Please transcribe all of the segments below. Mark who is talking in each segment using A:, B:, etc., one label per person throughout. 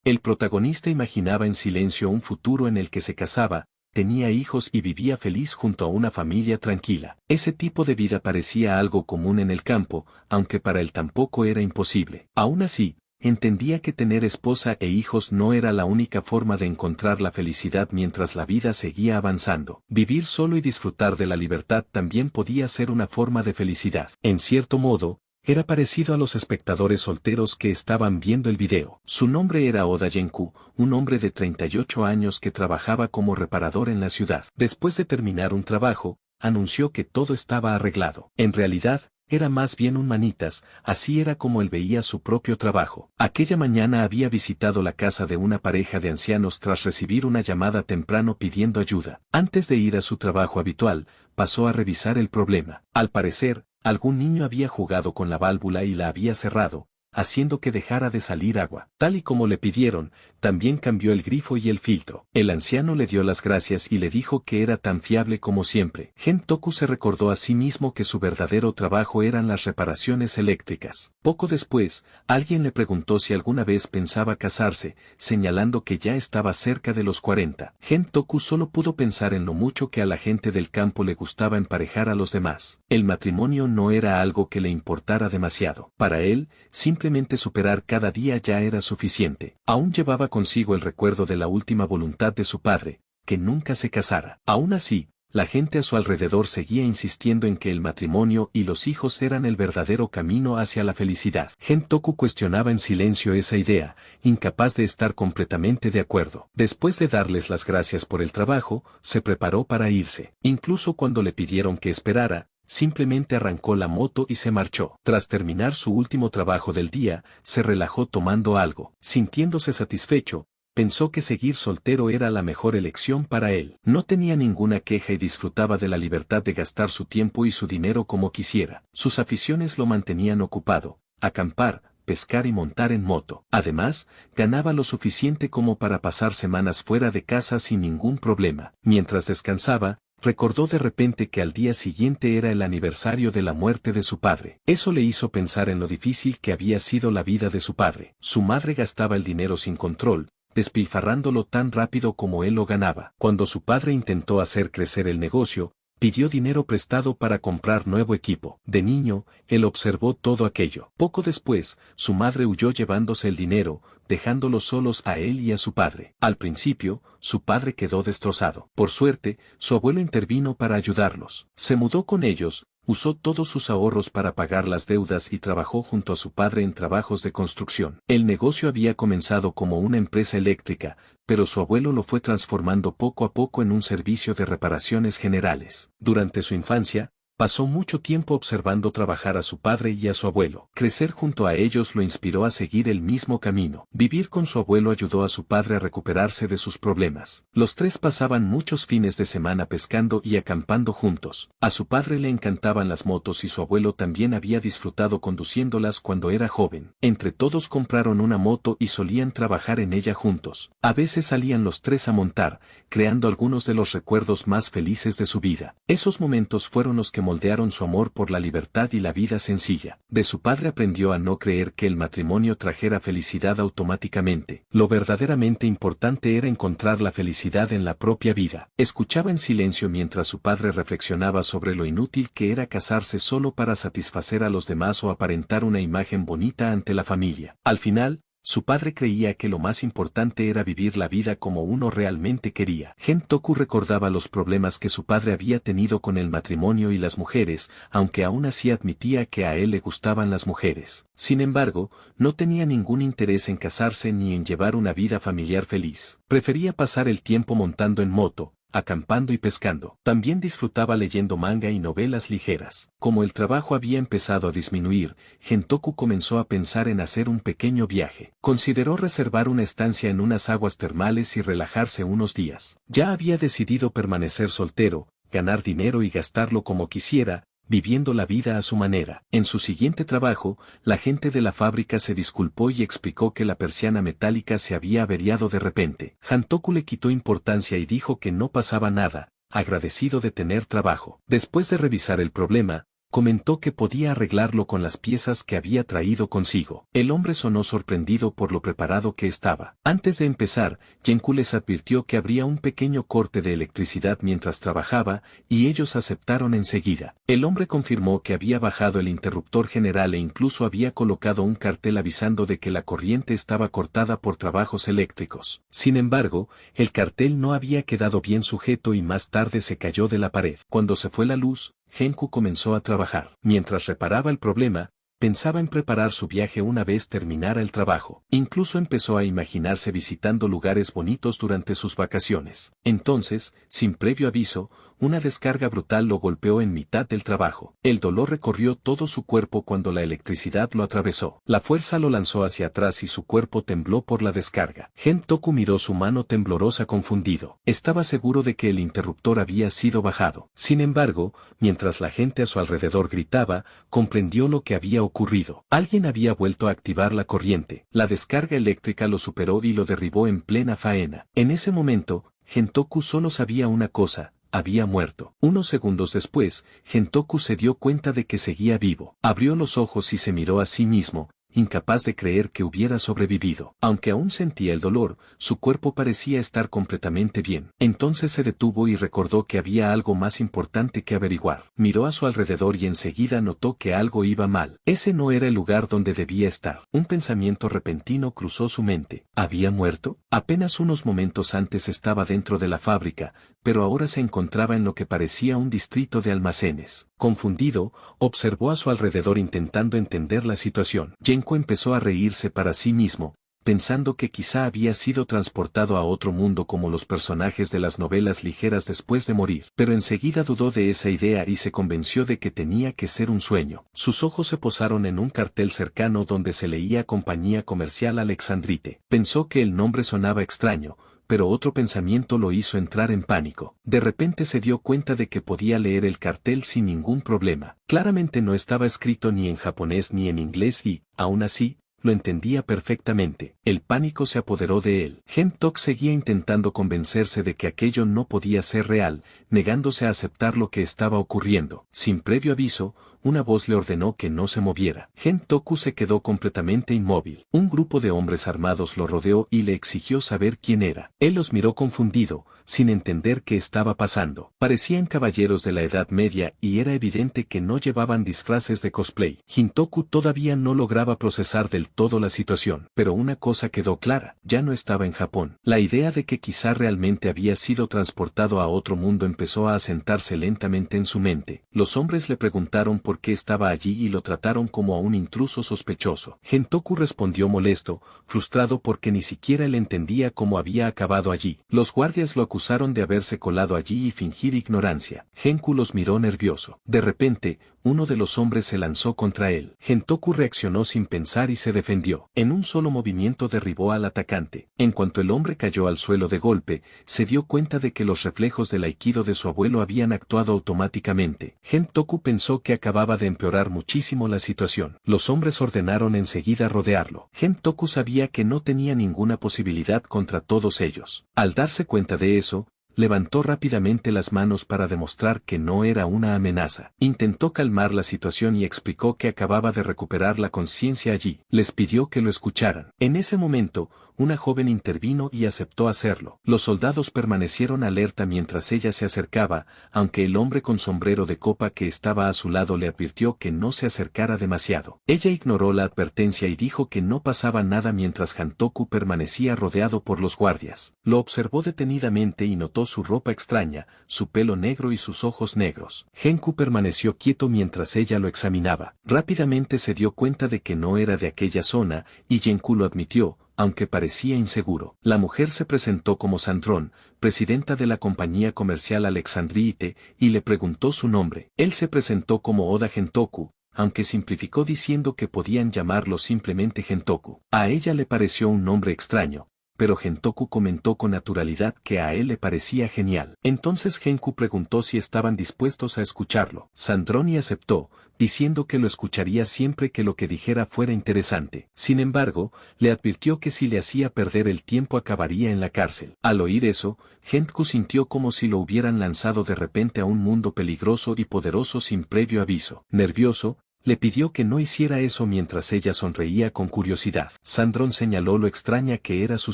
A: El protagonista imaginaba en silencio un futuro en el que se casaba, tenía hijos y vivía feliz junto a una familia tranquila. Ese tipo de vida parecía algo común en el campo, aunque para él tampoco era imposible. Aún así, entendía que tener esposa e hijos no era la única forma de encontrar la felicidad mientras la vida seguía avanzando. Vivir solo y disfrutar de la libertad también podía ser una forma de felicidad. En cierto modo, era parecido a los espectadores solteros que estaban viendo el video. Su nombre era Oda Yenku, un hombre de 38 años que trabajaba como reparador en la ciudad. Después de terminar un trabajo, anunció que todo estaba arreglado. En realidad, era más bien un manitas, así era como él veía su propio trabajo. Aquella mañana había visitado la casa de una pareja de ancianos tras recibir una llamada temprano pidiendo ayuda. Antes de ir a su trabajo habitual, pasó a revisar el problema. Al parecer, algún niño había jugado con la válvula y la había cerrado, haciendo que dejara de salir agua. Tal y como le pidieron, también cambió el grifo y el filtro. El anciano le dio las gracias y le dijo que era tan fiable como siempre. Gentoku se recordó a sí mismo que su verdadero trabajo eran las reparaciones eléctricas. Poco después, alguien le preguntó si alguna vez pensaba casarse, señalando que ya estaba cerca de los 40. Gentoku solo pudo pensar en lo mucho que a la gente del campo le gustaba emparejar a los demás. El matrimonio no era algo que le importara demasiado. Para él, simplemente superar cada día ya era suficiente. Aún llevaba consigo el recuerdo de la última voluntad de su padre, que nunca se casara. Aún así, la gente a su alrededor seguía insistiendo en que el matrimonio y los hijos eran el verdadero camino hacia la felicidad. Gentoku cuestionaba en silencio esa idea, incapaz de estar completamente de acuerdo. Después de darles las gracias por el trabajo, se preparó para irse. Incluso cuando le pidieron que esperara, simplemente arrancó la moto y se marchó. Tras terminar su último trabajo del día, se relajó tomando algo. Sintiéndose satisfecho, pensó que seguir soltero era la mejor elección para él. No tenía ninguna queja y disfrutaba de la libertad de gastar su tiempo y su dinero como quisiera. Sus aficiones lo mantenían ocupado: acampar, pescar y montar en moto. Además, ganaba lo suficiente como para pasar semanas fuera de casa sin ningún problema. Mientras descansaba, recordó de repente que al día siguiente era el aniversario de la muerte de su padre. Eso le hizo pensar en lo difícil que había sido la vida de su padre. Su madre gastaba el dinero sin control, despilfarrándolo tan rápido como él lo ganaba. Cuando su padre intentó hacer crecer el negocio, pidió dinero prestado para comprar nuevo equipo. De niño, él observó todo aquello. Poco después, su madre huyó llevándose el dinero, dejándolos solos a él y a su padre. Al principio, su padre quedó destrozado. Por suerte, su abuelo intervino para ayudarlos. Se mudó con ellos, usó todos sus ahorros para pagar las deudas y trabajó junto a su padre en trabajos de construcción. El negocio había comenzado como una empresa eléctrica, pero su abuelo lo fue transformando poco a poco en un servicio de reparaciones generales. Durante su infancia, pasó mucho tiempo observando trabajar a su padre y a su abuelo. Crecer junto a ellos lo inspiró a seguir el mismo camino. Vivir con su abuelo ayudó a su padre a recuperarse de sus problemas. Los tres pasaban muchos fines de semana pescando y acampando juntos. A su padre le encantaban las motos y su abuelo también había disfrutado conduciéndolas cuando era joven. Entre todos compraron una moto y solían trabajar en ella juntos. A veces salían los tres a montar, creando algunos de los recuerdos más felices de su vida. Esos momentos fueron los que moldearon su amor por la libertad y la vida sencilla. De su padre aprendió a no creer que el matrimonio trajera felicidad automáticamente. Lo verdaderamente importante era encontrar la felicidad en la propia vida. Escuchaba en silencio mientras su padre reflexionaba sobre lo inútil que era casarse solo para satisfacer a los demás o aparentar una imagen bonita ante la familia. Al final, su padre creía que lo más importante era vivir la vida como uno realmente quería. Gentoku recordaba los problemas que su padre había tenido con el matrimonio y las mujeres, aunque aún así admitía que a él le gustaban las mujeres. Sin embargo, no tenía ningún interés en casarse ni en llevar una vida familiar feliz. Prefería pasar el tiempo montando en moto, acampando y pescando. También disfrutaba leyendo manga y novelas ligeras. Como el trabajo había empezado a disminuir, Gentoku comenzó a pensar en hacer un pequeño viaje. Consideró reservar una estancia en unas aguas termales y relajarse unos días. Ya había decidido permanecer soltero, ganar dinero y gastarlo como quisiera, viviendo la vida a su manera. En su siguiente trabajo, la gente de la fábrica se disculpó y explicó que la persiana metálica se había averiado de repente. Gentoku le quitó importancia y dijo que no pasaba nada, agradecido de tener trabajo. Después de revisar el problema, Comentó que podía arreglarlo con las piezas que había traído consigo. El hombre sonó sorprendido por lo preparado que estaba. Antes de empezar, Genku les advirtió que habría un pequeño corte de electricidad mientras trabajaba, y ellos aceptaron enseguida. El hombre confirmó que había bajado el interruptor general e incluso había colocado un cartel avisando de que la corriente estaba cortada por trabajos eléctricos. Sin embargo, el cartel no había quedado bien sujeto y más tarde se cayó de la pared. Cuando se fue la luz, Genku comenzó a trabajar. Mientras reparaba el problema, pensaba en preparar su viaje una vez terminara el trabajo. Incluso empezó a imaginarse visitando lugares bonitos durante sus vacaciones. Entonces, sin previo aviso, una descarga brutal lo golpeó en mitad del trabajo. El dolor recorrió todo su cuerpo cuando la electricidad lo atravesó. La fuerza lo lanzó hacia atrás y su cuerpo tembló por la descarga. Gentoku miró su mano temblorosa confundido. Estaba seguro de que el interruptor había sido bajado. Sin embargo, mientras la gente a su alrededor gritaba, comprendió lo que había ocurrido. Alguien había vuelto a activar la corriente. La descarga eléctrica lo superó y lo derribó en plena faena. En ese momento, Gentoku solo sabía una cosa: había muerto. Unos segundos después, Gentoku se dio cuenta de que seguía vivo. Abrió los ojos y se miró a sí mismo, incapaz de creer que hubiera sobrevivido. Aunque aún sentía el dolor, su cuerpo parecía estar completamente bien. Entonces se detuvo y recordó que había algo más importante que averiguar. Miró a su alrededor y enseguida notó que algo iba mal. Ese no era el lugar donde debía estar. Un pensamiento repentino cruzó su mente. ¿Había muerto? Apenas unos momentos antes estaba dentro de la fábrica, pero ahora se encontraba en lo que parecía un distrito de almacenes. Confundido, observó a su alrededor intentando entender la situación. Genku empezó a reírse para sí mismo, pensando que quizá había sido transportado a otro mundo como los personajes de las novelas ligeras después de morir. Pero enseguida dudó de esa idea y se convenció de que tenía que ser un sueño. Sus ojos se posaron en un cartel cercano donde se leía Compañía Comercial Alexandrite. Pensó que el nombre sonaba extraño, pero otro pensamiento lo hizo entrar en pánico. De repente se dio cuenta de que podía leer el cartel sin ningún problema. Claramente no estaba escrito ni en japonés ni en inglés y, aún así, lo entendía perfectamente. El pánico se apoderó de él. Gentok seguía intentando convencerse de que aquello no podía ser real, negándose a aceptar lo que estaba ocurriendo. Sin previo aviso, una voz le ordenó que no se moviera. Gentoku se quedó completamente inmóvil. Un grupo de hombres armados lo rodeó y le exigió saber quién era. Él los miró confundido, sin entender qué estaba pasando. Parecían caballeros de la Edad Media y era evidente que no llevaban disfraces de cosplay. Gentoku todavía no lograba procesar del todo la situación, pero una cosa quedó clara: ya no estaba en Japón. La idea de que quizá realmente había sido transportado a otro mundo empezó a asentarse lentamente en su mente. Los hombres le preguntaron por qué estaba allí y lo trataron como a un intruso sospechoso. Gentoku respondió molesto, frustrado porque ni siquiera él entendía cómo había acabado allí. Los guardias lo acusaron de haberse colado allí y fingir ignorancia. Genku los miró nervioso. De repente, uno de los hombres se lanzó contra él. Gentoku reaccionó sin pensar y se defendió. En un solo movimiento derribó al atacante. En cuanto el hombre cayó al suelo de golpe, se dio cuenta de que los reflejos del aikido de su abuelo habían actuado automáticamente. Gentoku pensó que acababa de empeorar muchísimo la situación. Los hombres ordenaron enseguida rodearlo. Gentoku sabía que no tenía ninguna posibilidad contra todos ellos. Al darse cuenta de eso, levantó rápidamente las manos para demostrar que no era una amenaza. Intentó calmar la situación y explicó que acababa de recuperar la conciencia allí. Les pidió que lo escucharan. En ese momento, una joven intervino y aceptó hacerlo. Los soldados permanecieron alerta mientras ella se acercaba, aunque el hombre con sombrero de copa que estaba a su lado le advirtió que no se acercara demasiado. Ella ignoró la advertencia y dijo que no pasaba nada mientras Gentoku permanecía rodeado por los guardias. Lo observó detenidamente y notó su ropa extraña, su pelo negro y sus ojos negros. Genku permaneció quieto mientras ella lo examinaba. Rápidamente se dio cuenta de que no era de aquella zona, y Genku lo admitió, aunque parecía inseguro. La mujer se presentó como Sandrón, presidenta de la compañía comercial Alexandrite, y le preguntó su nombre. Él se presentó como Oda Gentoku, aunque simplificó diciendo que podían llamarlo simplemente Gentoku. A ella le pareció un nombre extraño, pero Gentoku comentó con naturalidad que a él le parecía genial. Entonces Genku preguntó si estaban dispuestos a escucharlo. Sandroni aceptó, diciendo que lo escucharía siempre que lo que dijera fuera interesante. Sin embargo, le advirtió que si le hacía perder el tiempo acabaría en la cárcel. Al oír eso, Genku sintió como si lo hubieran lanzado de repente a un mundo peligroso y poderoso sin previo aviso. Nervioso, le pidió que no hiciera eso mientras ella sonreía con curiosidad. Sandron señaló lo extraña que era su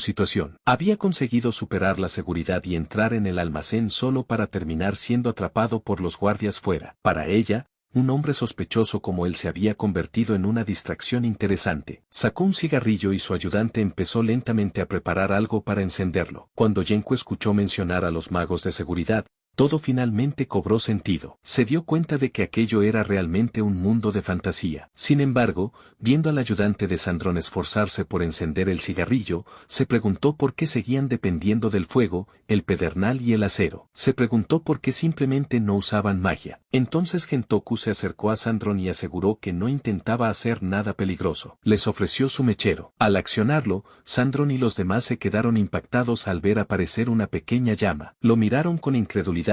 A: situación. Había conseguido superar la seguridad y entrar en el almacén solo para terminar siendo atrapado por los guardias fuera. Para ella, un hombre sospechoso como él se había convertido en una distracción interesante. Sacó un cigarrillo y su ayudante empezó lentamente a preparar algo para encenderlo. Cuando Genku escuchó mencionar a los magos de seguridad, todo finalmente cobró sentido. Se dio cuenta de que aquello era realmente un mundo de fantasía. Sin embargo, viendo al ayudante de Sandron esforzarse por encender el cigarrillo, se preguntó por qué seguían dependiendo del fuego, el pedernal y el acero. Se preguntó por qué simplemente no usaban magia. Entonces Gentoku se acercó a Sandron y aseguró que no intentaba hacer nada peligroso. Les ofreció su mechero. Al accionarlo, Sandron y los demás se quedaron impactados al ver aparecer una pequeña llama. Lo miraron con incredulidad,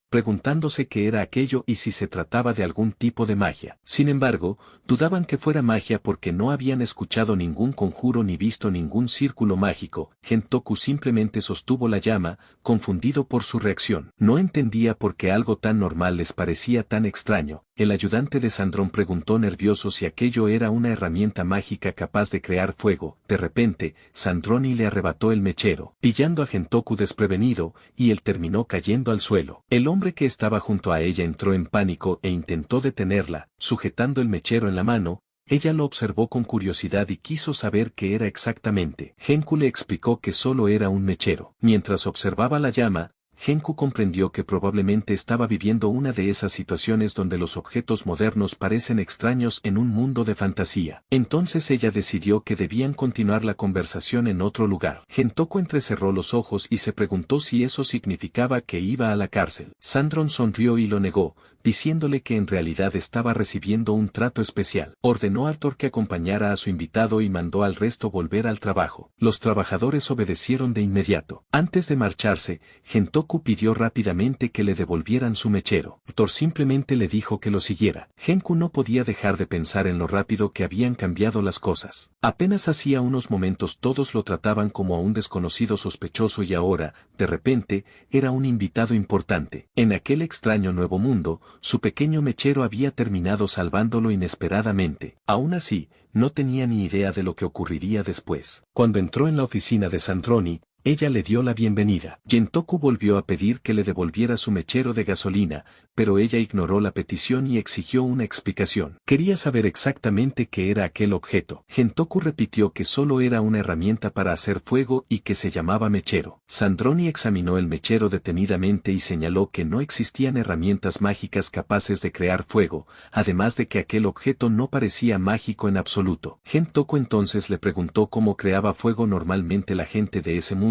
A: preguntándose qué era aquello y si se trataba de algún tipo de magia. Sin embargo, dudaban que fuera magia porque no habían escuchado ningún conjuro ni visto ningún círculo mágico. Gentoku simplemente sostuvo la llama, confundido por su reacción. No entendía por qué algo tan normal les parecía tan extraño. El ayudante de Sandron preguntó nervioso si aquello era una herramienta mágica capaz de crear fuego. De repente, Sandroni le arrebató el mechero, pillando a Gentoku desprevenido, y él terminó cayendo al suelo. El hombre que estaba junto a ella entró en pánico e intentó detenerla, sujetando el mechero en la mano. Ella lo observó con curiosidad y quiso saber qué era exactamente. Genku le explicó que solo era un mechero. Mientras observaba la llama, Genku comprendió que probablemente estaba viviendo una de esas situaciones donde los objetos modernos parecen extraños en un mundo de fantasía. Entonces ella decidió que debían continuar la conversación en otro lugar. Gentoku entrecerró los ojos y se preguntó si eso significaba que iba a la cárcel. Sandron sonrió y lo negó, diciéndole que en realidad estaba recibiendo un trato especial. Ordenó a Arthur que acompañara a su invitado y mandó al resto volver al trabajo. Los trabajadores obedecieron de inmediato. Antes de marcharse, Gentoku pidió rápidamente que le devolvieran su mechero. Arthur simplemente le dijo que lo siguiera. Genku no podía dejar de pensar en lo rápido que habían cambiado las cosas. Apenas hacía unos momentos todos lo trataban como a un desconocido sospechoso y ahora, de repente, era un invitado importante. En aquel extraño nuevo mundo, su pequeño mechero había terminado salvándolo inesperadamente. Aún así, no tenía ni idea de lo que ocurriría después. Cuando entró en la oficina de Sandroni, ella le dio la bienvenida. Gentoku volvió a pedir que le devolviera su mechero de gasolina, pero ella ignoró la petición y exigió una explicación. Quería saber exactamente qué era aquel objeto. Gentoku repitió que solo era una herramienta para hacer fuego y que se llamaba mechero. Sandroni examinó el mechero detenidamente y señaló que no existían herramientas mágicas capaces de crear fuego, además de que aquel objeto no parecía mágico en absoluto. Gentoku entonces le preguntó cómo creaba fuego normalmente la gente de ese mundo,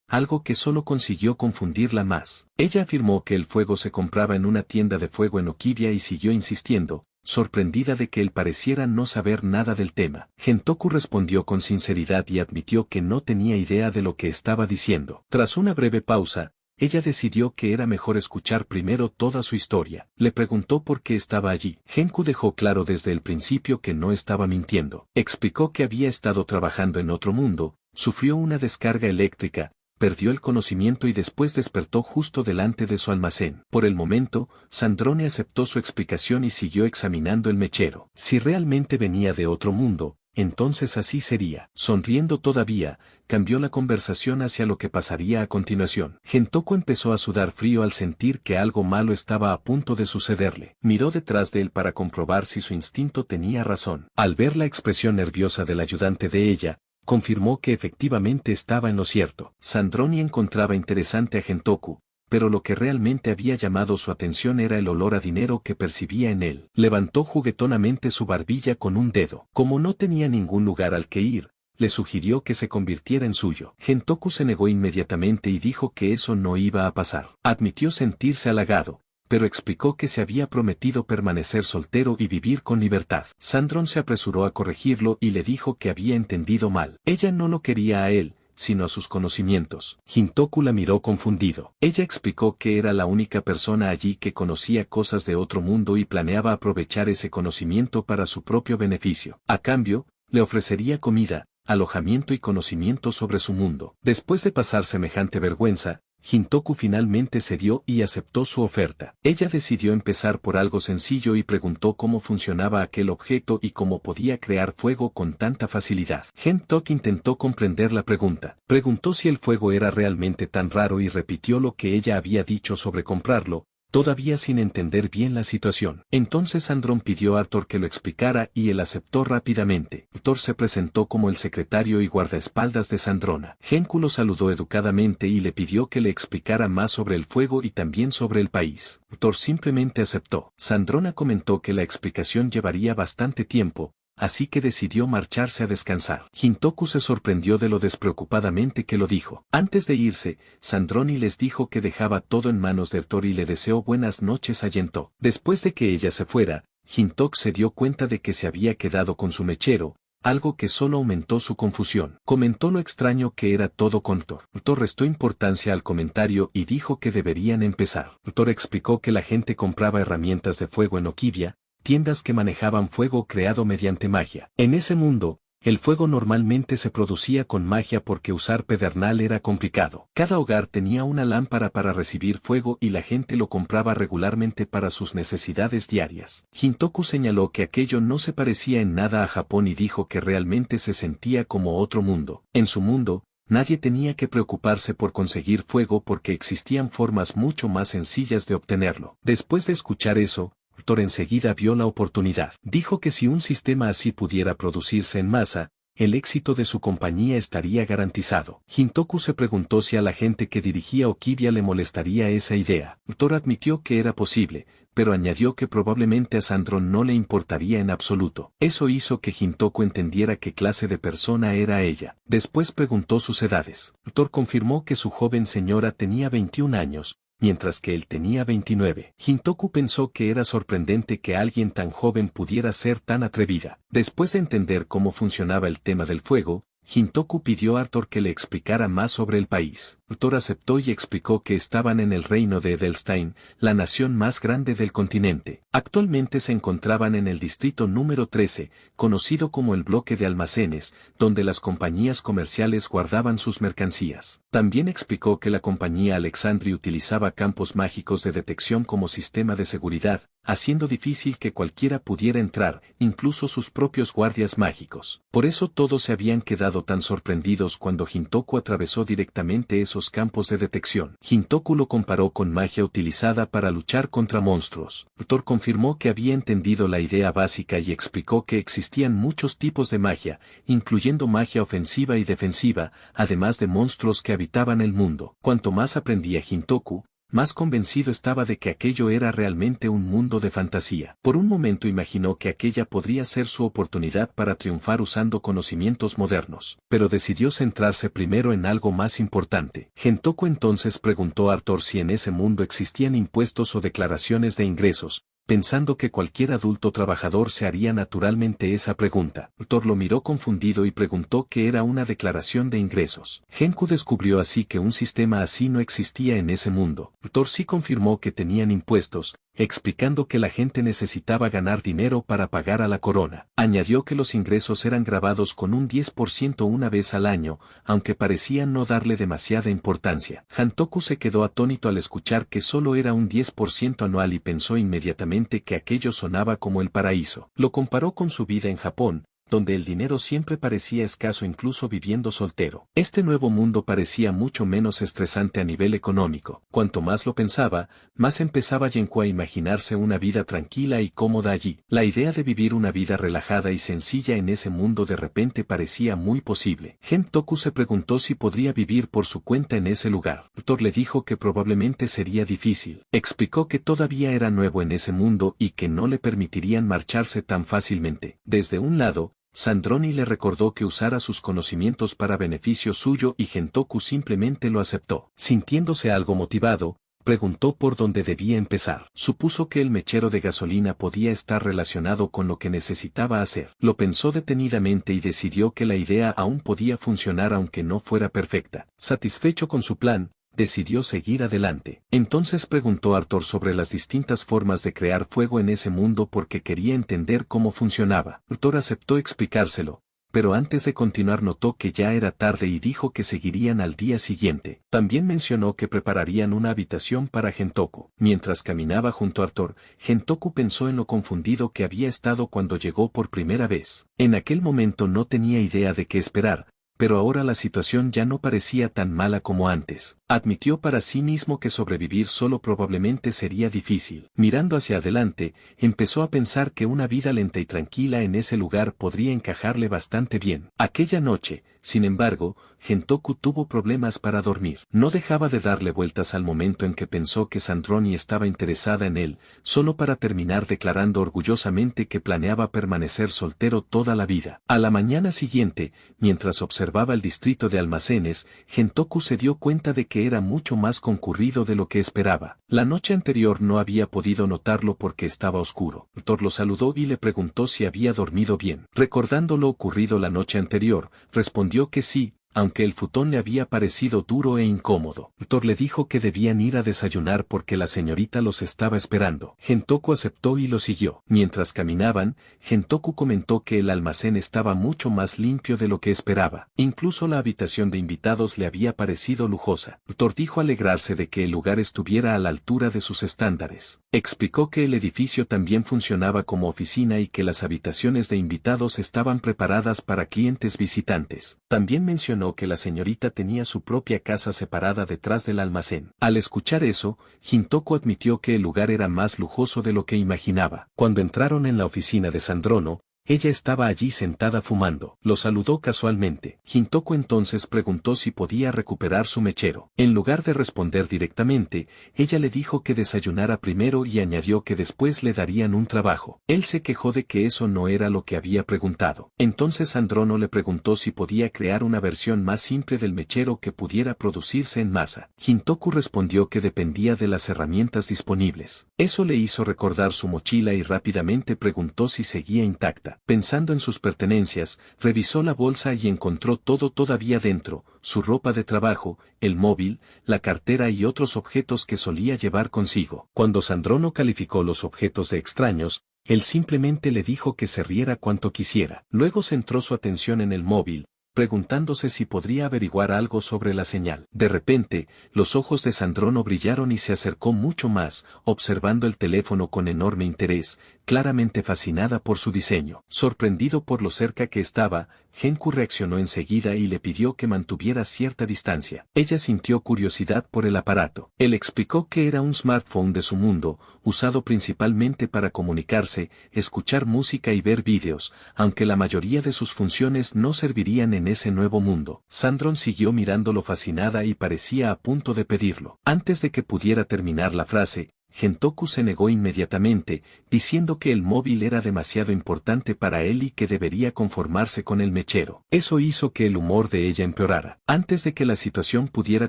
A: algo que solo consiguió confundirla más. Ella afirmó que el fuego se compraba en una tienda de fuego en Okibia y siguió insistiendo, sorprendida de que él pareciera no saber nada del tema. Gentoku respondió con sinceridad y admitió que no tenía idea de lo que estaba diciendo. Tras una breve pausa, ella decidió que era mejor escuchar primero toda su historia. Le preguntó por qué estaba allí. Genku dejó claro desde el principio que no estaba mintiendo. Explicó que había estado trabajando en otro mundo, sufrió una descarga eléctrica, perdió el conocimiento y después despertó justo delante de su almacén. Por el momento, Sandrone aceptó su explicación y siguió examinando el mechero. Si realmente venía de otro mundo, entonces así sería. Sonriendo todavía, cambió la conversación hacia lo que pasaría a continuación. Gentoku empezó a sudar frío al sentir que algo malo estaba a punto de sucederle. Miró detrás de él para comprobar si su instinto tenía razón. Al ver la expresión nerviosa del ayudante de ella, confirmó que efectivamente estaba en lo cierto. Sandroni encontraba interesante a Gentoku, pero lo que realmente había llamado su atención era el olor a dinero que percibía en él. Levantó juguetonamente su barbilla con un dedo. Como no tenía ningún lugar al que ir, le sugirió que se convirtiera en suyo. Gentoku se negó inmediatamente y dijo que eso no iba a pasar. Admitió sentirse halagado, pero explicó que se había prometido permanecer soltero y vivir con libertad. Sandron se apresuró a corregirlo y le dijo que había entendido mal. Ella no lo quería a él, sino a sus conocimientos. Hintoku la miró confundido. Ella explicó que era la única persona allí que conocía cosas de otro mundo y planeaba aprovechar ese conocimiento para su propio beneficio. A cambio, le ofrecería comida, alojamiento y conocimiento sobre su mundo. Después de pasar semejante vergüenza, Hintoku finalmente cedió y aceptó su oferta. Ella decidió empezar por algo sencillo y preguntó cómo funcionaba aquel objeto y cómo podía crear fuego con tanta facilidad. Hintoku intentó comprender la pregunta. Preguntó si el fuego era realmente tan raro y repitió lo que ella había dicho sobre comprarlo, todavía sin entender bien la situación. Entonces Andron pidió a Arthur que lo explicara y él aceptó rápidamente. Arthur se presentó como el secretario y guardaespaldas de Sandrona. Genku lo saludó educadamente y le pidió que le explicara más sobre el fuego y también sobre el país. Arthur simplemente aceptó. Sandrona comentó que la explicación llevaría bastante tiempo, así que decidió marcharse a descansar. Hintoku se sorprendió de lo despreocupadamente que lo dijo. Antes de irse, Sandroni les dijo que dejaba todo en manos de Arthur y le deseó buenas noches a Gento. Después de que ella se fuera, Hintoku se dio cuenta de que se había quedado con su mechero, algo que solo aumentó su confusión. Comentó lo extraño que era todo con Arthur. Arthur restó importancia al comentario y dijo que deberían empezar. Arthur explicó que la gente compraba herramientas de fuego en Okibia, tiendas que manejaban fuego creado mediante magia. En ese mundo, el fuego normalmente se producía con magia porque usar pedernal era complicado. Cada hogar tenía una lámpara para recibir fuego y la gente lo compraba regularmente para sus necesidades diarias. Hintoku señaló que aquello no se parecía en nada a Japón y dijo que realmente se sentía como otro mundo. En su mundo, nadie tenía que preocuparse por conseguir fuego porque existían formas mucho más sencillas de obtenerlo. Después de escuchar eso, Arthur enseguida vio la oportunidad. Dijo que si un sistema así pudiera producirse en masa, el éxito de su compañía estaría garantizado. Hintoku se preguntó si a la gente que dirigía Okibia le molestaría esa idea. Arthur admitió que era posible, pero añadió que probablemente a Sandron no le importaría en absoluto. Eso hizo que Hintoku entendiera qué clase de persona era ella. Después preguntó sus edades. Arthur confirmó que su joven señora tenía 21 años, mientras que él tenía 29. Hintoku pensó que era sorprendente que alguien tan joven pudiera ser tan atrevida. Después de entender cómo funcionaba el tema del fuego, Hintoku pidió a Arthur que le explicara más sobre el país. Arthur aceptó y explicó que estaban en el reino de Edelstein, la nación más grande del continente. Actualmente se encontraban en el distrito número 13, conocido como el bloque de almacenes, donde las compañías comerciales guardaban sus mercancías. También explicó que la compañía Alexandri utilizaba campos mágicos de detección como sistema de seguridad, haciendo difícil que cualquiera pudiera entrar, incluso sus propios guardias mágicos. Por eso todos se habían quedado tan sorprendidos cuando Hintoku atravesó directamente esos campos de detección. Hintoku lo comparó con magia utilizada para luchar contra monstruos. Arthur confirmó que había entendido la idea básica y explicó que existían muchos tipos de magia, incluyendo magia ofensiva y defensiva, además de monstruos que habitaban el mundo. Cuanto más aprendía Hintoku, más convencido estaba de que aquello era realmente un mundo de fantasía. Por un momento imaginó que aquella podría ser su oportunidad para triunfar usando conocimientos modernos, pero decidió centrarse primero en algo más importante. Hintoku entonces preguntó a Arthur si en ese mundo existían impuestos o declaraciones de ingresos, pensando que cualquier adulto trabajador se haría naturalmente esa pregunta. Arthur lo miró confundido y preguntó qué era una declaración de ingresos. Genku descubrió así que un sistema así no existía en ese mundo. Arthur sí confirmó que tenían impuestos, explicando que la gente necesitaba ganar dinero para pagar a la corona. Añadió que los ingresos eran grabados con un 10% una vez al año, aunque parecían no darle demasiada importancia. Hintoku se quedó atónito al escuchar que solo era un 10% anual y pensó inmediatamente que aquello sonaba como el paraíso. Lo comparó con su vida en Japón, donde el dinero siempre parecía escaso incluso viviendo soltero. Este nuevo mundo parecía mucho menos estresante a nivel económico. Cuanto más lo pensaba, más empezaba Genku a imaginarse una vida tranquila y cómoda allí. La idea de vivir una vida relajada y sencilla en ese mundo de repente parecía muy posible. Gentoku se preguntó si podría vivir por su cuenta en ese lugar. Arthur le dijo que probablemente sería difícil. Explicó que todavía era nuevo en ese mundo y que no le permitirían marcharse tan fácilmente. Desde un lado, Sandroni le recordó que usara sus conocimientos para beneficio suyo y Gentoku simplemente lo aceptó. Sintiéndose algo motivado, Preguntó por dónde debía empezar. Supuso que el mechero de gasolina podía estar relacionado con lo que necesitaba hacer. Lo pensó detenidamente y decidió que la idea aún podía funcionar aunque no fuera perfecta. Satisfecho con su plan, decidió seguir adelante. Entonces preguntó a Arthur sobre las distintas formas de crear fuego en ese mundo porque quería entender cómo funcionaba. Arthur aceptó explicárselo, pero antes de continuar notó que ya era tarde y dijo que seguirían al día siguiente. También mencionó que prepararían una habitación para Gentoku. Mientras caminaba junto a Arthur, Gentoku pensó en lo confundido que había estado cuando llegó por primera vez. En aquel momento no tenía idea de qué esperar, pero ahora la situación ya no parecía tan mala como antes. Admitió para sí mismo que sobrevivir solo probablemente sería difícil. Mirando hacia adelante, empezó a pensar que una vida lenta y tranquila en ese lugar podría encajarle bastante bien. Aquella noche, sin embargo, Gentoku tuvo problemas para dormir. No dejaba de darle vueltas al momento en que pensó que Sandrone estaba interesada en él, solo para terminar declarando orgullosamente que planeaba permanecer soltero toda la vida. A la mañana siguiente, mientras observaba el distrito de almacenes, Gentoku se dio cuenta de que era mucho más concurrido de lo que esperaba. La noche anterior no había podido notarlo porque estaba oscuro. Thor lo saludó y le preguntó si había dormido bien. Recordando lo ocurrido la noche anterior, respondió que sí, aunque el futón le había parecido duro e incómodo. Thor le dijo que debían ir a desayunar porque la señorita los estaba esperando. Gentoku aceptó y lo siguió. Mientras caminaban, Gentoku comentó que el almacén estaba mucho más limpio de lo que esperaba. Incluso la habitación de invitados le había parecido lujosa. Thor dijo alegrarse de que el lugar estuviera a la altura de sus estándares. Explicó que el edificio también funcionaba como oficina y que las habitaciones de invitados estaban preparadas para clientes visitantes. También mencionó que la señorita tenía su propia casa separada detrás del almacén. Al escuchar eso, Gentoku admitió que el lugar era más lujoso de lo que imaginaba. Cuando entraron en la oficina de Sandrono, ella estaba allí sentada fumando. Lo saludó casualmente. Gentoku entonces preguntó si podía recuperar su mechero. En lugar de responder directamente, ella le dijo que desayunara primero y añadió que después le darían un trabajo. Él se quejó de que eso no era lo que había preguntado. Entonces Sandrono le preguntó si podía crear una versión más simple del mechero que pudiera producirse en masa. Gentoku respondió que dependía de las herramientas disponibles. Eso le hizo recordar su mochila y rápidamente preguntó si seguía intacta. Pensando en sus pertenencias, revisó la bolsa y encontró todo todavía dentro, su ropa de trabajo, el móvil, la cartera y otros objetos que solía llevar consigo. Cuando Sandrono calificó los objetos de extraños, él simplemente le dijo que se riera cuanto quisiera. Luego centró su atención en el móvil, preguntándose si podría averiguar algo sobre la señal. De repente, los ojos de Sandrono brillaron y se acercó mucho más, observando el teléfono con enorme interés, claramente fascinada por su diseño. Sorprendido por lo cerca que estaba, Genku reaccionó enseguida y le pidió que mantuviera cierta distancia. Ella sintió curiosidad por el aparato. Él explicó que era un smartphone de su mundo, usado principalmente para comunicarse, escuchar música y ver vídeos, aunque la mayoría de sus funciones no servirían en ese nuevo mundo. Sandron siguió mirándolo fascinada y parecía a punto de pedirlo. Antes de que pudiera terminar la frase, Gentoku se negó inmediatamente, diciendo que el móvil era demasiado importante para él y que debería conformarse con el mechero. Eso hizo que el humor de ella empeorara. Antes de que la situación pudiera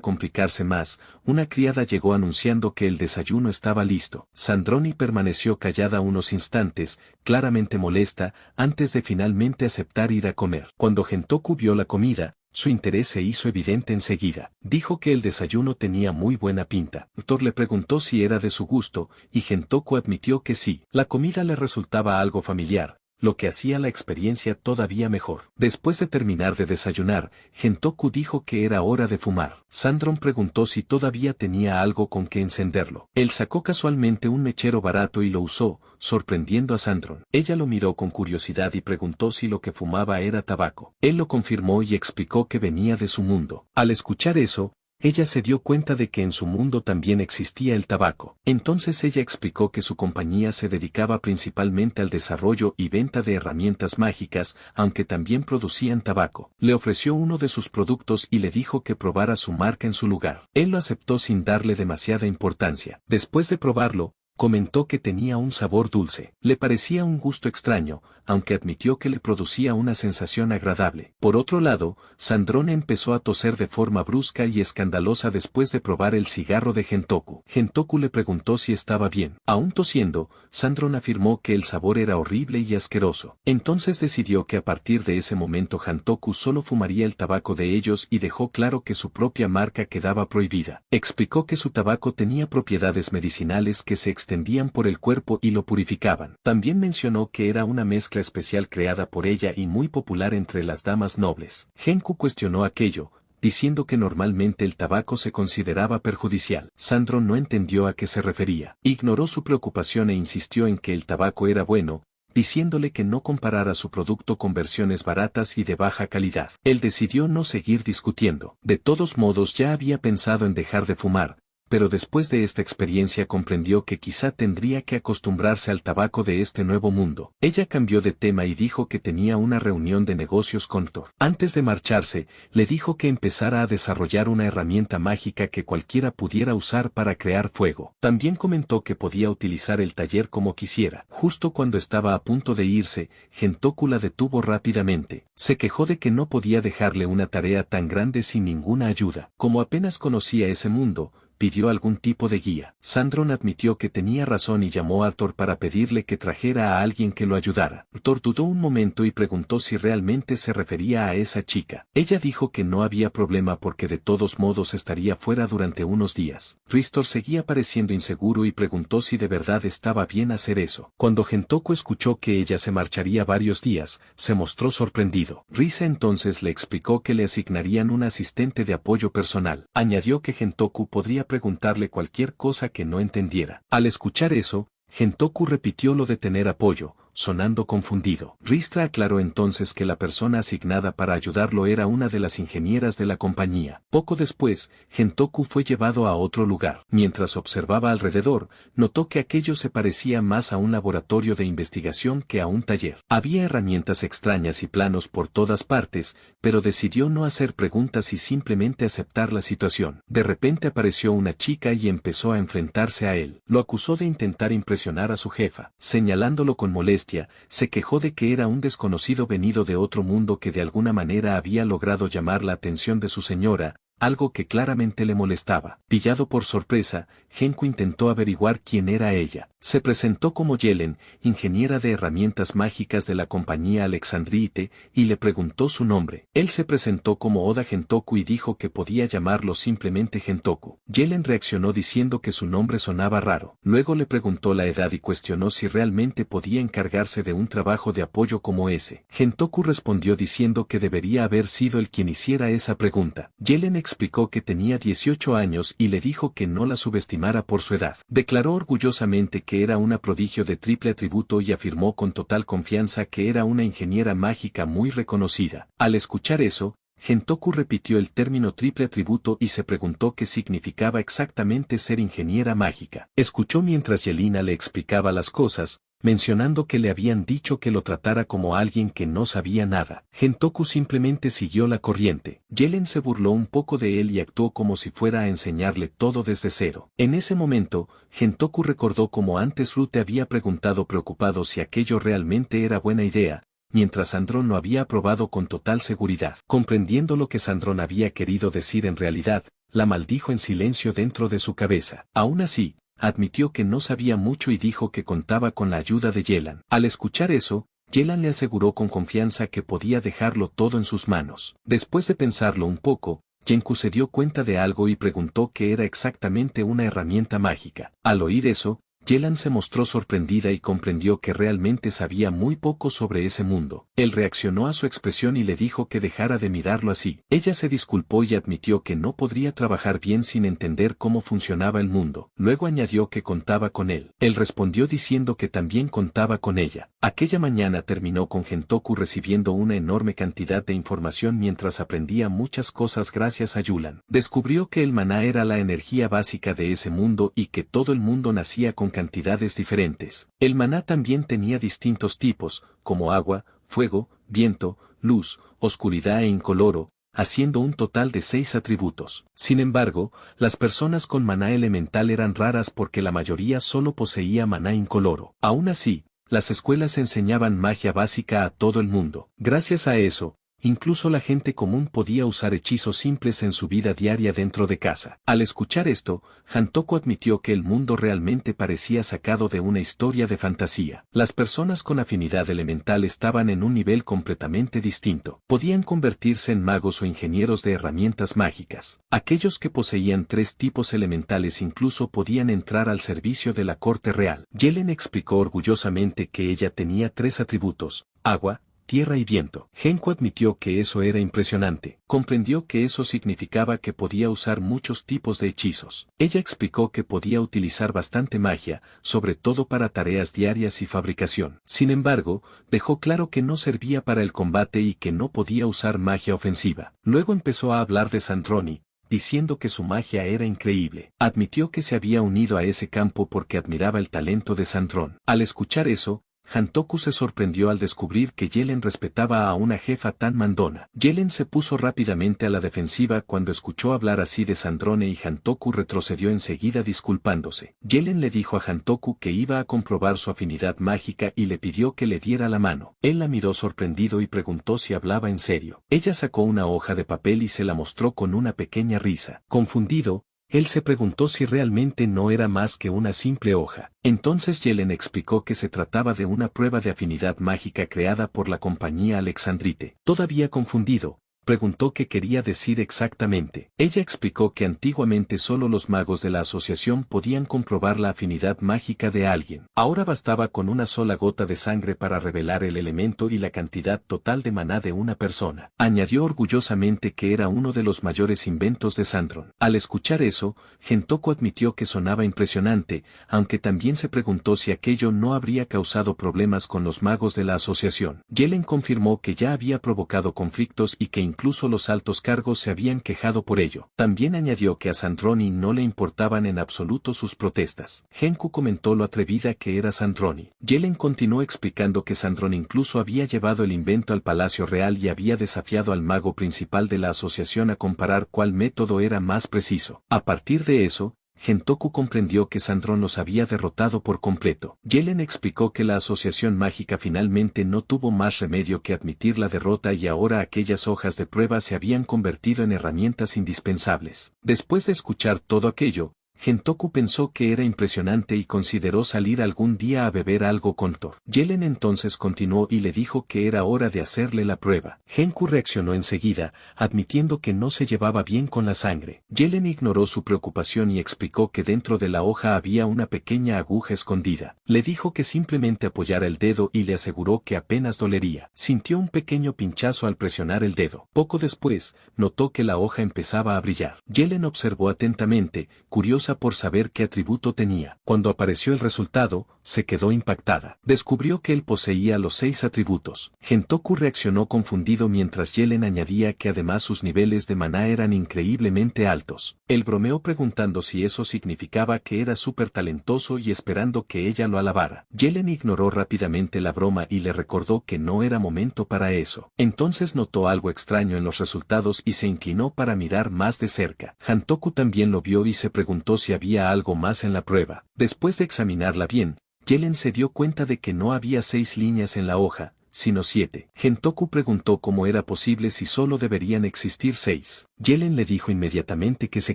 A: complicarse más, una criada llegó anunciando que el desayuno estaba listo. Sandrone permaneció callada unos instantes, claramente molesta, antes de finalmente aceptar ir a comer. Cuando Gentoku vio la comida, su interés se hizo evidente enseguida. Dijo que el desayuno tenía muy buena pinta. Thor le preguntó si era de su gusto, y Gentoku admitió que sí. La comida le resultaba algo familiar, lo que hacía la experiencia todavía mejor. Después de terminar de desayunar, Gentoku dijo que era hora de fumar. Sandron preguntó si todavía tenía algo con que encenderlo. Él sacó casualmente un mechero barato y lo usó, sorprendiendo a Sandron. Ella lo miró con curiosidad y preguntó si lo que fumaba era tabaco. Él lo confirmó y explicó que venía de su mundo. Al escuchar eso, ella se dio cuenta de que en su mundo también existía el tabaco. Entonces ella explicó que su compañía se dedicaba principalmente al desarrollo y venta de herramientas mágicas, aunque también producían tabaco. Le ofreció uno de sus productos y le dijo que probara su marca en su lugar. Él lo aceptó sin darle demasiada importancia. Después de probarlo, comentó que tenía un sabor dulce. Le parecía un gusto extraño, aunque admitió que le producía una sensación agradable. Por otro lado, Sandrone empezó a toser de forma brusca y escandalosa después de probar el cigarro de Gentoku. Gentoku le preguntó si estaba bien. Aún tosiendo, Sandrone afirmó que el sabor era horrible y asqueroso. Entonces decidió que a partir de ese momento Gentoku solo fumaría el tabaco de ellos y dejó claro que su propia marca quedaba prohibida. Explicó que su tabaco tenía propiedades medicinales que se extendían por el cuerpo y lo purificaban. También mencionó que era una mezcla especial creada por ella y muy popular entre las damas nobles. Genku cuestionó aquello, diciendo que normalmente el tabaco se consideraba perjudicial. Sandro no entendió a qué se refería. Ignoró su preocupación e insistió en que el tabaco era bueno, diciéndole que no comparara su producto con versiones baratas y de baja calidad. Él decidió no seguir discutiendo. De todos modos ya había pensado en dejar de fumar, pero después de esta experiencia comprendió que quizá tendría que acostumbrarse al tabaco de este nuevo mundo. Ella cambió de tema y dijo que tenía una reunión de negocios con Thor. Antes de marcharse, le dijo que empezara a desarrollar una herramienta mágica que cualquiera pudiera usar para crear fuego. También comentó que podía utilizar el taller como quisiera. Justo cuando estaba a punto de irse, Gentoku la detuvo rápidamente. Se quejó de que no podía dejarle una tarea tan grande sin ninguna ayuda. Como apenas conocía ese mundo, pidió algún tipo de guía. Sandrone admitió que tenía razón y llamó a Thor para pedirle que trajera a alguien que lo ayudara. Thor dudó un momento y preguntó si realmente se refería a esa chica. Ella dijo que no había problema porque de todos modos estaría fuera durante unos días. Thor seguía pareciendo inseguro y preguntó si de verdad estaba bien hacer eso. Cuando Gentoku escuchó que ella se marcharía varios días, se mostró sorprendido. Risa entonces le explicó que le asignarían un asistente de apoyo personal. Añadió que Gentoku podría preguntarle cualquier cosa que no entendiera. Al escuchar eso, Gentoku repitió lo de tener apoyo, sonando confundido. Ristra aclaró entonces que la persona asignada para ayudarlo era una de las ingenieras de la compañía. Poco después, Gentoku fue llevado a otro lugar. Mientras observaba alrededor, notó que aquello se parecía más a un laboratorio de investigación que a un taller. Había herramientas extrañas y planos por todas partes, pero decidió no hacer preguntas y simplemente aceptar la situación. De repente apareció una chica y empezó a enfrentarse a él. Lo acusó de intentar impresionar a su jefa, señalándolo con molestia. Se quejó de que era un desconocido venido de otro mundo que de alguna manera había logrado llamar la atención de su señora, algo que claramente le molestaba. Pillado por sorpresa, Genku intentó averiguar quién era ella. Se presentó como Yelen, ingeniera de herramientas mágicas de la compañía Alexandrite, y le preguntó su nombre. Él se presentó como Oda Gentoku y dijo que podía llamarlo simplemente Gentoku. Yelen reaccionó diciendo que su nombre sonaba raro. Luego le preguntó la edad y cuestionó si realmente podía encargarse de un trabajo de apoyo como ese. Gentoku respondió diciendo que debería haber sido él quien hiciera esa pregunta. Yelen explicó que tenía 18 años y le dijo que no la subestimara por su edad. Declaró orgullosamente que era una prodigio de triple atributo y afirmó con total confianza que era una ingeniera mágica muy reconocida. Al escuchar eso, Gentoku repitió el término triple atributo y se preguntó qué significaba exactamente ser ingeniera mágica. Escuchó mientras Yelena le explicaba las cosas, mencionando que le habían dicho que lo tratara como alguien que no sabía nada. Gentoku simplemente siguió la corriente. Yelen se burló un poco de él y actuó como si fuera a enseñarle todo desde cero. En ese momento, Gentoku recordó cómo antes Rute había preguntado preocupado si aquello realmente era buena idea, mientras Sandrone lo había aprobado con total seguridad. Comprendiendo lo que Sandrone había querido decir en realidad, la maldijo en silencio dentro de su cabeza. Aún así, admitió que no sabía mucho y dijo que contaba con la ayuda de Yelan. Al escuchar eso, Yelan le aseguró con confianza que podía dejarlo todo en sus manos. Después de pensarlo un poco, Genku se dio cuenta de algo y preguntó qué era exactamente una herramienta mágica. Al oír eso, Yelan se mostró sorprendida y comprendió que realmente sabía muy poco sobre ese mundo. Él reaccionó a su expresión y le dijo que dejara de mirarlo así. Ella se disculpó y admitió que no podría trabajar bien sin entender cómo funcionaba el mundo. Luego añadió que contaba con él. Él respondió diciendo que también contaba con ella. Aquella mañana terminó con Gentoku recibiendo una enorme cantidad de información mientras aprendía muchas cosas gracias a Yulan. Descubrió que el maná era la energía básica de ese mundo y que todo el mundo nacía con cantidades diferentes. El maná también tenía distintos tipos, como agua, fuego, viento, luz, oscuridad e incoloro, haciendo un total de 6 atributos. Sin embargo, las personas con maná elemental eran raras porque la mayoría solo poseía maná incoloro. Aún así, las escuelas enseñaban magia básica a todo el mundo. Gracias a eso, incluso la gente común podía usar hechizos simples en su vida diaria dentro de casa. Al escuchar esto, Hantoku admitió que el mundo realmente parecía sacado de una historia de fantasía. Las personas con afinidad elemental estaban en un nivel completamente distinto. Podían convertirse en magos o ingenieros de herramientas mágicas. Aquellos que poseían 3 tipos elementales incluso podían entrar al servicio de la corte real. Yelen explicó orgullosamente que ella tenía 3 atributos: agua, tierra y viento. Genku admitió que eso era impresionante. Comprendió que eso significaba que podía usar muchos tipos de hechizos. Ella explicó que podía utilizar bastante magia, sobre todo para tareas diarias y fabricación. Sin embargo, dejó claro que no servía para el combate y que no podía usar magia ofensiva. Luego empezó a hablar de Sandroni, diciendo que su magia era increíble. Admitió que se había unido a ese campo porque admiraba el talento de Sandron. Al escuchar eso, Hantoku se sorprendió al descubrir que Yelen respetaba a una jefa tan mandona. Yelen se puso rápidamente a la defensiva cuando escuchó hablar así de Sandrone y Hantoku retrocedió enseguida disculpándose. Yelen le dijo a Hantoku que iba a comprobar su afinidad mágica y le pidió que le diera la mano. Él la miró sorprendido y preguntó si hablaba en serio. Ella sacó una hoja de papel y se la mostró con una pequeña risa. Confundido, él se preguntó si realmente no era más que una simple hoja. Entonces Yelen explicó que se trataba de una prueba de afinidad mágica creada por la compañía Alexandrite. Todavía confundido, preguntó qué quería decir exactamente. Ella explicó que antiguamente solo los magos de la asociación podían comprobar la afinidad mágica de alguien. Ahora bastaba con una sola gota de sangre para revelar el elemento y la cantidad total de maná de una persona. Añadió orgullosamente que era uno de los mayores inventos de Sandron. Al escuchar eso, Gentoku admitió que sonaba impresionante, aunque también se preguntó si aquello no habría causado problemas con los magos de la asociación. Yelen confirmó que ya había provocado conflictos y que incluso los altos cargos se habían quejado por ello. También añadió que a Sandroni no le importaban en absoluto sus protestas. Genku comentó lo atrevida que era Sandroni. Yelen continuó explicando que Sandron incluso había llevado el invento al Palacio Real y había desafiado al mago principal de la asociación a comparar cuál método era más preciso. A partir de eso, Gentoku comprendió que Sandron los había derrotado por completo. Yelen explicó que la asociación mágica finalmente no tuvo más remedio que admitir la derrota y ahora aquellas hojas de prueba se habían convertido en herramientas indispensables. Después de escuchar todo aquello, Gentoku pensó que era impresionante y consideró salir algún día a beber algo con Thor. Yelen entonces continuó y le dijo que era hora de hacerle la prueba. Genku reaccionó enseguida, admitiendo que no se llevaba bien con la sangre. Yelen ignoró su preocupación y explicó que dentro de la hoja había una pequeña aguja escondida. Le dijo que simplemente apoyara el dedo y le aseguró que apenas dolería. Sintió un pequeño pinchazo al presionar el dedo. Poco después, notó que la hoja empezaba a brillar. Yelen observó atentamente, curiosa por saber qué atributo tenía. Cuando apareció el resultado, se quedó impactada. Descubrió que él poseía los 6 atributos. Gentoku reaccionó confundido mientras Yelen añadía que además sus niveles de maná eran increíblemente altos. Él bromeó preguntando si eso significaba que era súper talentoso y esperando que ella lo alabara. Yelen ignoró rápidamente la broma y le recordó que no era momento para eso. Entonces notó algo extraño en los resultados y se inclinó para mirar más de cerca. Hantoku también lo vio y se preguntó si había algo más en la prueba. Después de examinarla bien, Yelen se dio cuenta de que no había 6 líneas en la hoja, sino 7. Gentoku preguntó cómo era posible si solo deberían existir 6. Yelen le dijo inmediatamente que se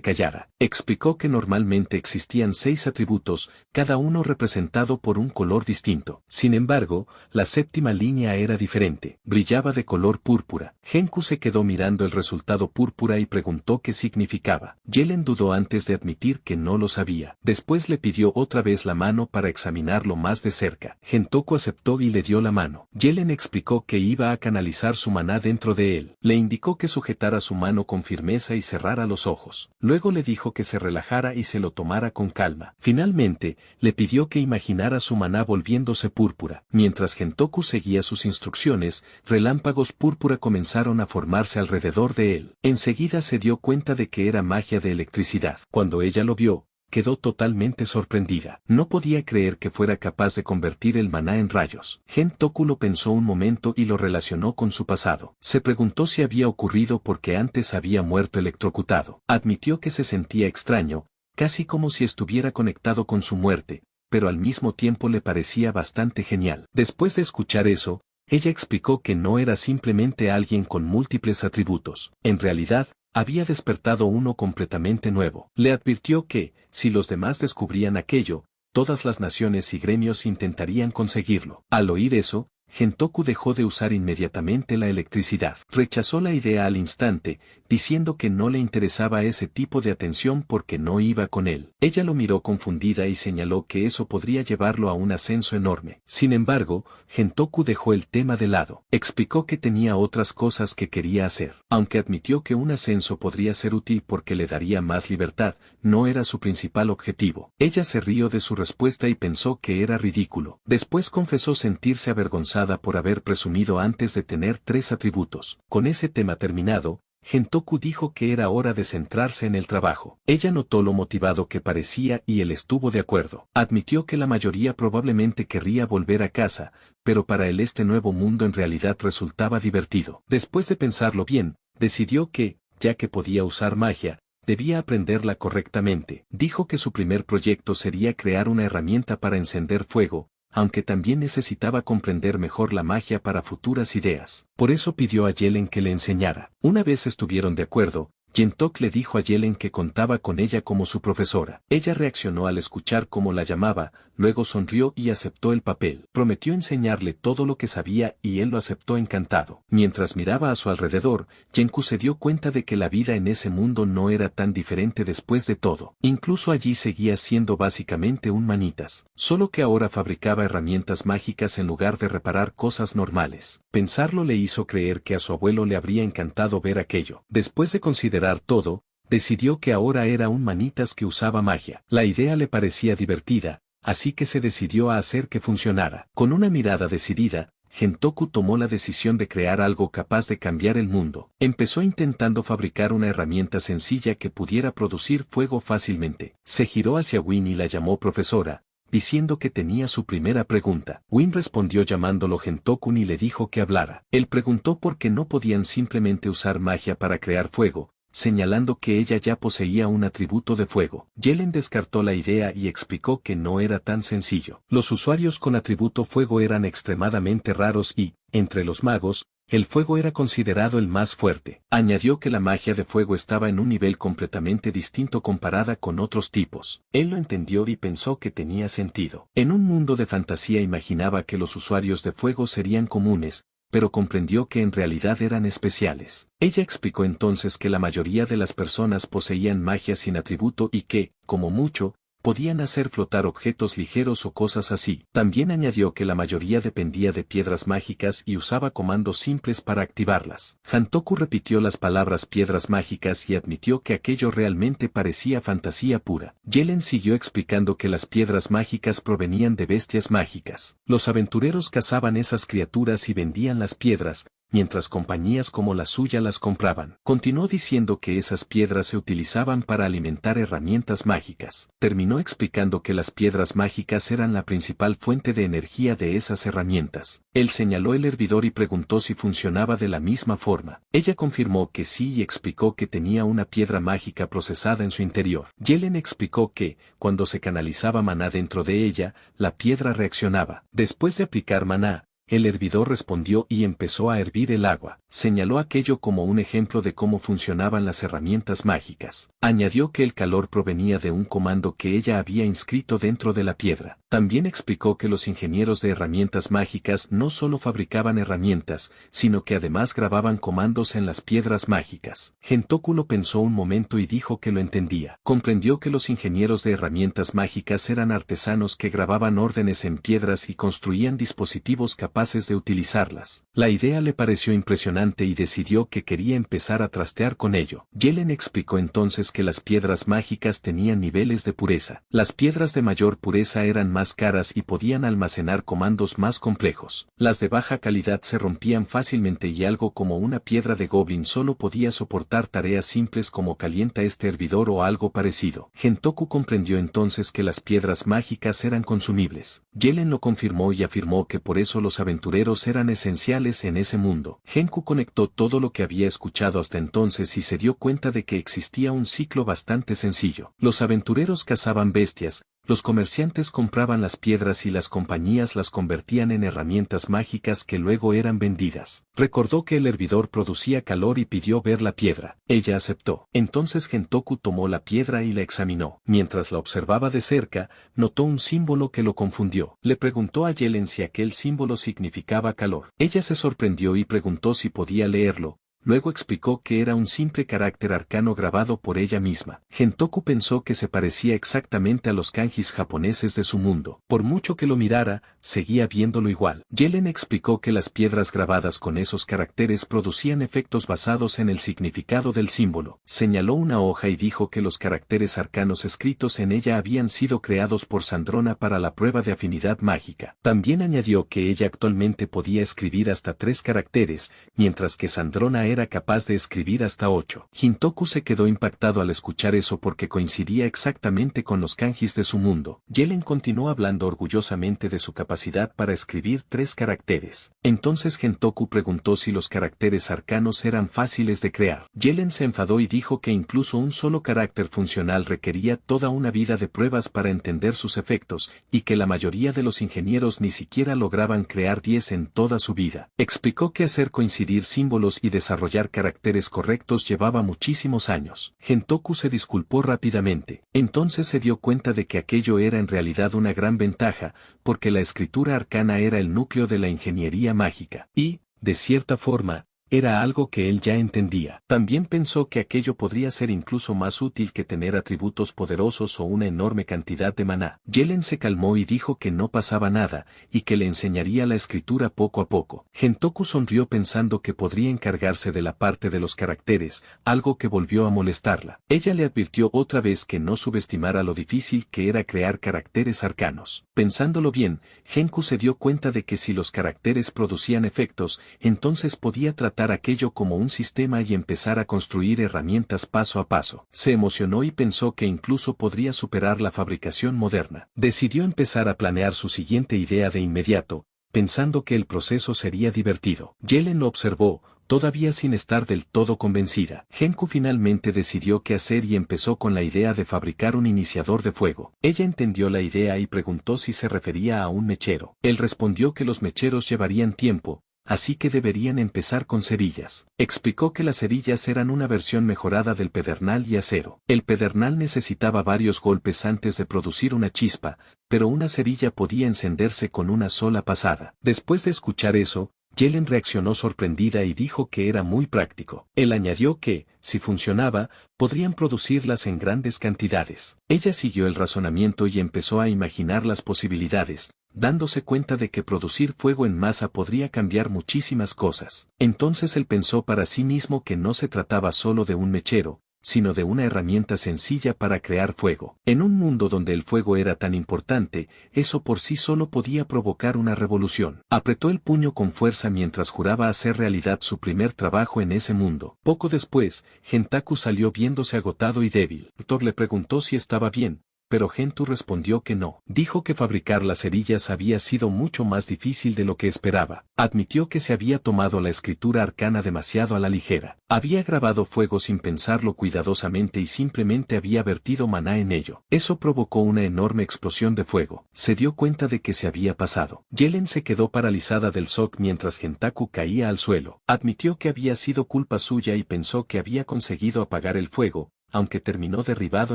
A: callara. Explicó que normalmente existían 6 atributos, cada uno representado por un color distinto. Sin embargo, la 7ª línea era diferente. Brillaba de color púrpura. Genku se quedó mirando el resultado púrpura y preguntó qué significaba. Yelen dudó antes de admitir que no lo sabía. Después le pidió otra vez la mano para examinarlo más de cerca. Gentoku aceptó y le dio la mano. Yelen explicó que iba a canalizar su maná dentro de él. Le indicó que sujetara su mano con firmeza y cerrara los ojos. Luego le dijo que se relajara y se lo tomara con calma. Finalmente, le pidió que imaginara su maná volviéndose púrpura. Mientras Gentoku seguía sus instrucciones, relámpagos púrpura comenzaron a formarse alrededor de él. Enseguida se dio cuenta de que era magia de electricidad. Cuando ella lo vio, quedó totalmente sorprendida. No podía creer que fuera capaz de convertir el maná en rayos. Gentoku lo pensó un momento y lo relacionó con su pasado. Se preguntó si había ocurrido porque antes había muerto electrocutado. Admitió que se sentía extraño, casi como si estuviera conectado con su muerte, pero al mismo tiempo le parecía bastante genial. Después de escuchar eso, ella explicó que no era simplemente alguien con múltiples atributos. En realidad, había despertado uno completamente nuevo. Le advirtió que, si los demás descubrían aquello, todas las naciones y gremios intentarían conseguirlo. Al oír eso, Gentoku dejó de usar inmediatamente la electricidad. Rechazó la idea al instante, diciendo que no le interesaba ese tipo de atención porque no iba con él. Ella lo miró confundida y señaló que eso podría llevarlo a un ascenso enorme. Sin embargo, Gentoku dejó el tema de lado. Explicó que tenía otras cosas que quería hacer. Aunque admitió que un ascenso podría ser útil porque le daría más libertad, no era su principal objetivo. Ella se rió de su respuesta y pensó que era ridículo. Después confesó sentirse avergonzada por haber presumido antes de tener 3 atributos. Con ese tema terminado, Gentoku dijo que era hora de centrarse en el trabajo. Ella notó lo motivado que parecía y él estuvo de acuerdo. Admitió que la mayoría probablemente querría volver a casa, pero para él este nuevo mundo en realidad resultaba divertido. Después de pensarlo bien, decidió que, ya que podía usar magia, debía aprenderla correctamente. Dijo que su primer proyecto sería crear una herramienta para encender fuego, aunque también necesitaba comprender mejor la magia para futuras ideas. Por eso pidió a Yellen que le enseñara. Una vez estuvieron de acuerdo, Gentoku le dijo a Yellen que contaba con ella como su profesora. Ella reaccionó al escuchar cómo la llamaba, luego sonrió y aceptó el papel. Prometió enseñarle todo lo que sabía y él lo aceptó encantado. Mientras miraba a su alrededor, Genku se dio cuenta de que la vida en ese mundo no era tan diferente después de todo. Incluso allí seguía siendo básicamente un manitas, solo que ahora fabricaba herramientas mágicas en lugar de reparar cosas normales. Pensarlo le hizo creer que a su abuelo le habría encantado ver aquello. Después de considerar todo, decidió que ahora era un manitas que usaba magia. La idea le parecía divertida, así que se decidió a hacer que funcionara. Con una mirada decidida, Gentoku tomó la decisión de crear algo capaz de cambiar el mundo. Empezó intentando fabricar una herramienta sencilla que pudiera producir fuego fácilmente. Se giró hacia Win y la llamó profesora, diciendo que tenía su primera pregunta. Win respondió llamándolo Gentokun y le dijo que hablara. Él preguntó por qué no podían simplemente usar magia para crear fuego, señalando que ella ya poseía un atributo de fuego. Yellen descartó la idea y explicó que no era tan sencillo. Los usuarios con atributo fuego eran extremadamente raros y, entre los magos, el fuego era considerado el más fuerte. Añadió que la magia de fuego estaba en un nivel completamente distinto comparada con otros tipos. Él lo entendió y pensó que tenía sentido. En un mundo de fantasía imaginaba que los usuarios de fuego serían comunes, pero comprendió que en realidad eran especiales. Ella explicó entonces que la mayoría de las personas poseían magia sin atributo y que, como mucho, podían hacer flotar objetos ligeros o cosas así. También añadió que la mayoría dependía de piedras mágicas y usaba comandos simples para activarlas. Gentoku repitió las palabras piedras mágicas y admitió que aquello realmente parecía fantasía pura. Yellen siguió explicando que las piedras mágicas provenían de bestias mágicas. Los aventureros cazaban esas criaturas y vendían las piedras, mientras compañías como la suya las compraban. Continuó diciendo que esas piedras se utilizaban para alimentar herramientas mágicas. Terminó explicando que las piedras mágicas eran la principal fuente de energía de esas herramientas. Él señaló el hervidor y preguntó si funcionaba de la misma forma. Ella confirmó que sí y explicó que tenía una piedra mágica procesada en su interior. Yellen explicó que, cuando se canalizaba maná dentro de ella, la piedra reaccionaba. Después de aplicar maná, el hervidor respondió y empezó a hervir el agua. Señaló aquello como un ejemplo de cómo funcionaban las herramientas mágicas. Añadió que el calor provenía de un comando que ella había inscrito dentro de la piedra. También explicó que los ingenieros de herramientas mágicas no solo fabricaban herramientas, sino que además grababan comandos en las piedras mágicas. Gentoku lo pensó un momento y dijo que lo entendía. Comprendió que los ingenieros de herramientas mágicas eran artesanos que grababan órdenes en piedras y construían dispositivos capaces de utilizarlas. La idea le pareció impresionante y decidió que quería empezar a trastear con ello. Yellen explicó entonces que las piedras mágicas tenían niveles de pureza. Las piedras de mayor pureza eran más caras y podían almacenar comandos más complejos. Las de baja calidad se rompían fácilmente y algo como una piedra de goblin solo podía soportar tareas simples como calienta este hervidor o algo parecido. Gentoku comprendió entonces que las piedras mágicas eran consumibles. Yellen lo confirmó y afirmó que por eso los aventureros eran esenciales en ese mundo. Genku conectó todo lo que había escuchado hasta entonces y se dio cuenta de que existía un ciclo bastante sencillo. Los aventureros cazaban bestias, Los comerciantes compraban las piedras y las compañías las convertían en herramientas mágicas que luego eran vendidas. Recordó que el hervidor producía calor y pidió ver la piedra. Ella aceptó. Entonces Gentoku tomó la piedra y la examinó. Mientras la observaba de cerca, notó un símbolo que lo confundió. Le preguntó a Yellen si aquel símbolo significaba calor. Ella se sorprendió y preguntó si podía leerlo. Luego explicó que era un simple carácter arcano grabado por ella misma. Gentoku pensó que se parecía exactamente a los kanjis japoneses de su mundo. Por mucho que lo mirara, seguía viéndolo igual. Yellen explicó que las piedras grabadas con esos caracteres producían efectos basados en el significado del símbolo. Señaló una hoja y dijo que los caracteres arcanos escritos en ella habían sido creados por Sandrona para la prueba de afinidad mágica. También añadió que ella actualmente podía escribir hasta 3 caracteres, mientras que Sandrona era capaz de escribir hasta 8. Gentoku se quedó impactado al escuchar eso porque coincidía exactamente con los kanjis de su mundo. Yellen continuó hablando orgullosamente de su capacidad para escribir 3 caracteres. Entonces Gentoku preguntó si los caracteres arcanos eran fáciles de crear. Yellen se enfadó y dijo que incluso un solo carácter funcional requería toda una vida de pruebas para entender sus efectos, y que la mayoría de los ingenieros ni siquiera lograban crear 10 en toda su vida. Explicó que hacer coincidir símbolos y desarrollar caracteres correctos llevaba muchísimos años. Gentoku se disculpó rápidamente. Entonces se dio cuenta de que aquello era en realidad una gran ventaja, porque la escritura arcana era el núcleo de la ingeniería mágica. Y, de cierta forma, era algo que él ya entendía. También pensó que aquello podría ser incluso más útil que tener atributos poderosos o una enorme cantidad de maná. Yellen se calmó y dijo que no pasaba nada, y que le enseñaría la escritura poco a poco. Gentoku sonrió pensando que podría encargarse de la parte de los caracteres, algo que volvió a molestarla. Ella le advirtió otra vez que no subestimara lo difícil que era crear caracteres arcanos. Pensándolo bien, Genku se dio cuenta de que si los caracteres producían efectos, entonces podía tratar aquello como un sistema y empezar a construir herramientas paso a paso. Se emocionó y pensó que incluso podría superar la fabricación moderna. Decidió empezar a planear su siguiente idea de inmediato, pensando que el proceso sería divertido. Yellen lo observó, todavía sin estar del todo convencida. Genku finalmente decidió qué hacer y empezó con la idea de fabricar un iniciador de fuego. Ella entendió la idea y preguntó si se refería a un mechero. Él respondió que los mecheros llevarían tiempo, así que deberían empezar con cerillas. Explicó que las cerillas eran una versión mejorada del pedernal y acero. El pedernal necesitaba varios golpes antes de producir una chispa, pero una cerilla podía encenderse con una sola pasada. Después de escuchar eso, Yellen reaccionó sorprendida y dijo que era muy práctico. Él añadió que, si funcionaba, podrían producirlas en grandes cantidades. Ella siguió el razonamiento y empezó a imaginar las posibilidades, dándose cuenta de que producir fuego en masa podría cambiar muchísimas cosas. Entonces él pensó para sí mismo que no se trataba solo de un mechero, sino de una herramienta sencilla para crear fuego. En un mundo donde el fuego era tan importante, eso por sí solo podía provocar una revolución. Apretó el puño con fuerza mientras juraba hacer realidad su primer trabajo en ese mundo. Poco después, Gentoku salió viéndose agotado y débil. Thor le preguntó si estaba bien, pero Gentu respondió que no. Dijo que fabricar las cerillas había sido mucho más difícil de lo que esperaba. Admitió que se había tomado la escritura arcana demasiado a la ligera. Había grabado fuego sin pensarlo cuidadosamente y simplemente había vertido maná en ello. Eso provocó una enorme explosión de fuego. Se dio cuenta de que se había pasado. Yellen se quedó paralizada del shock mientras Gentoku caía al suelo. Admitió que había sido culpa suya y pensó que había conseguido apagar el fuego, aunque terminó derribado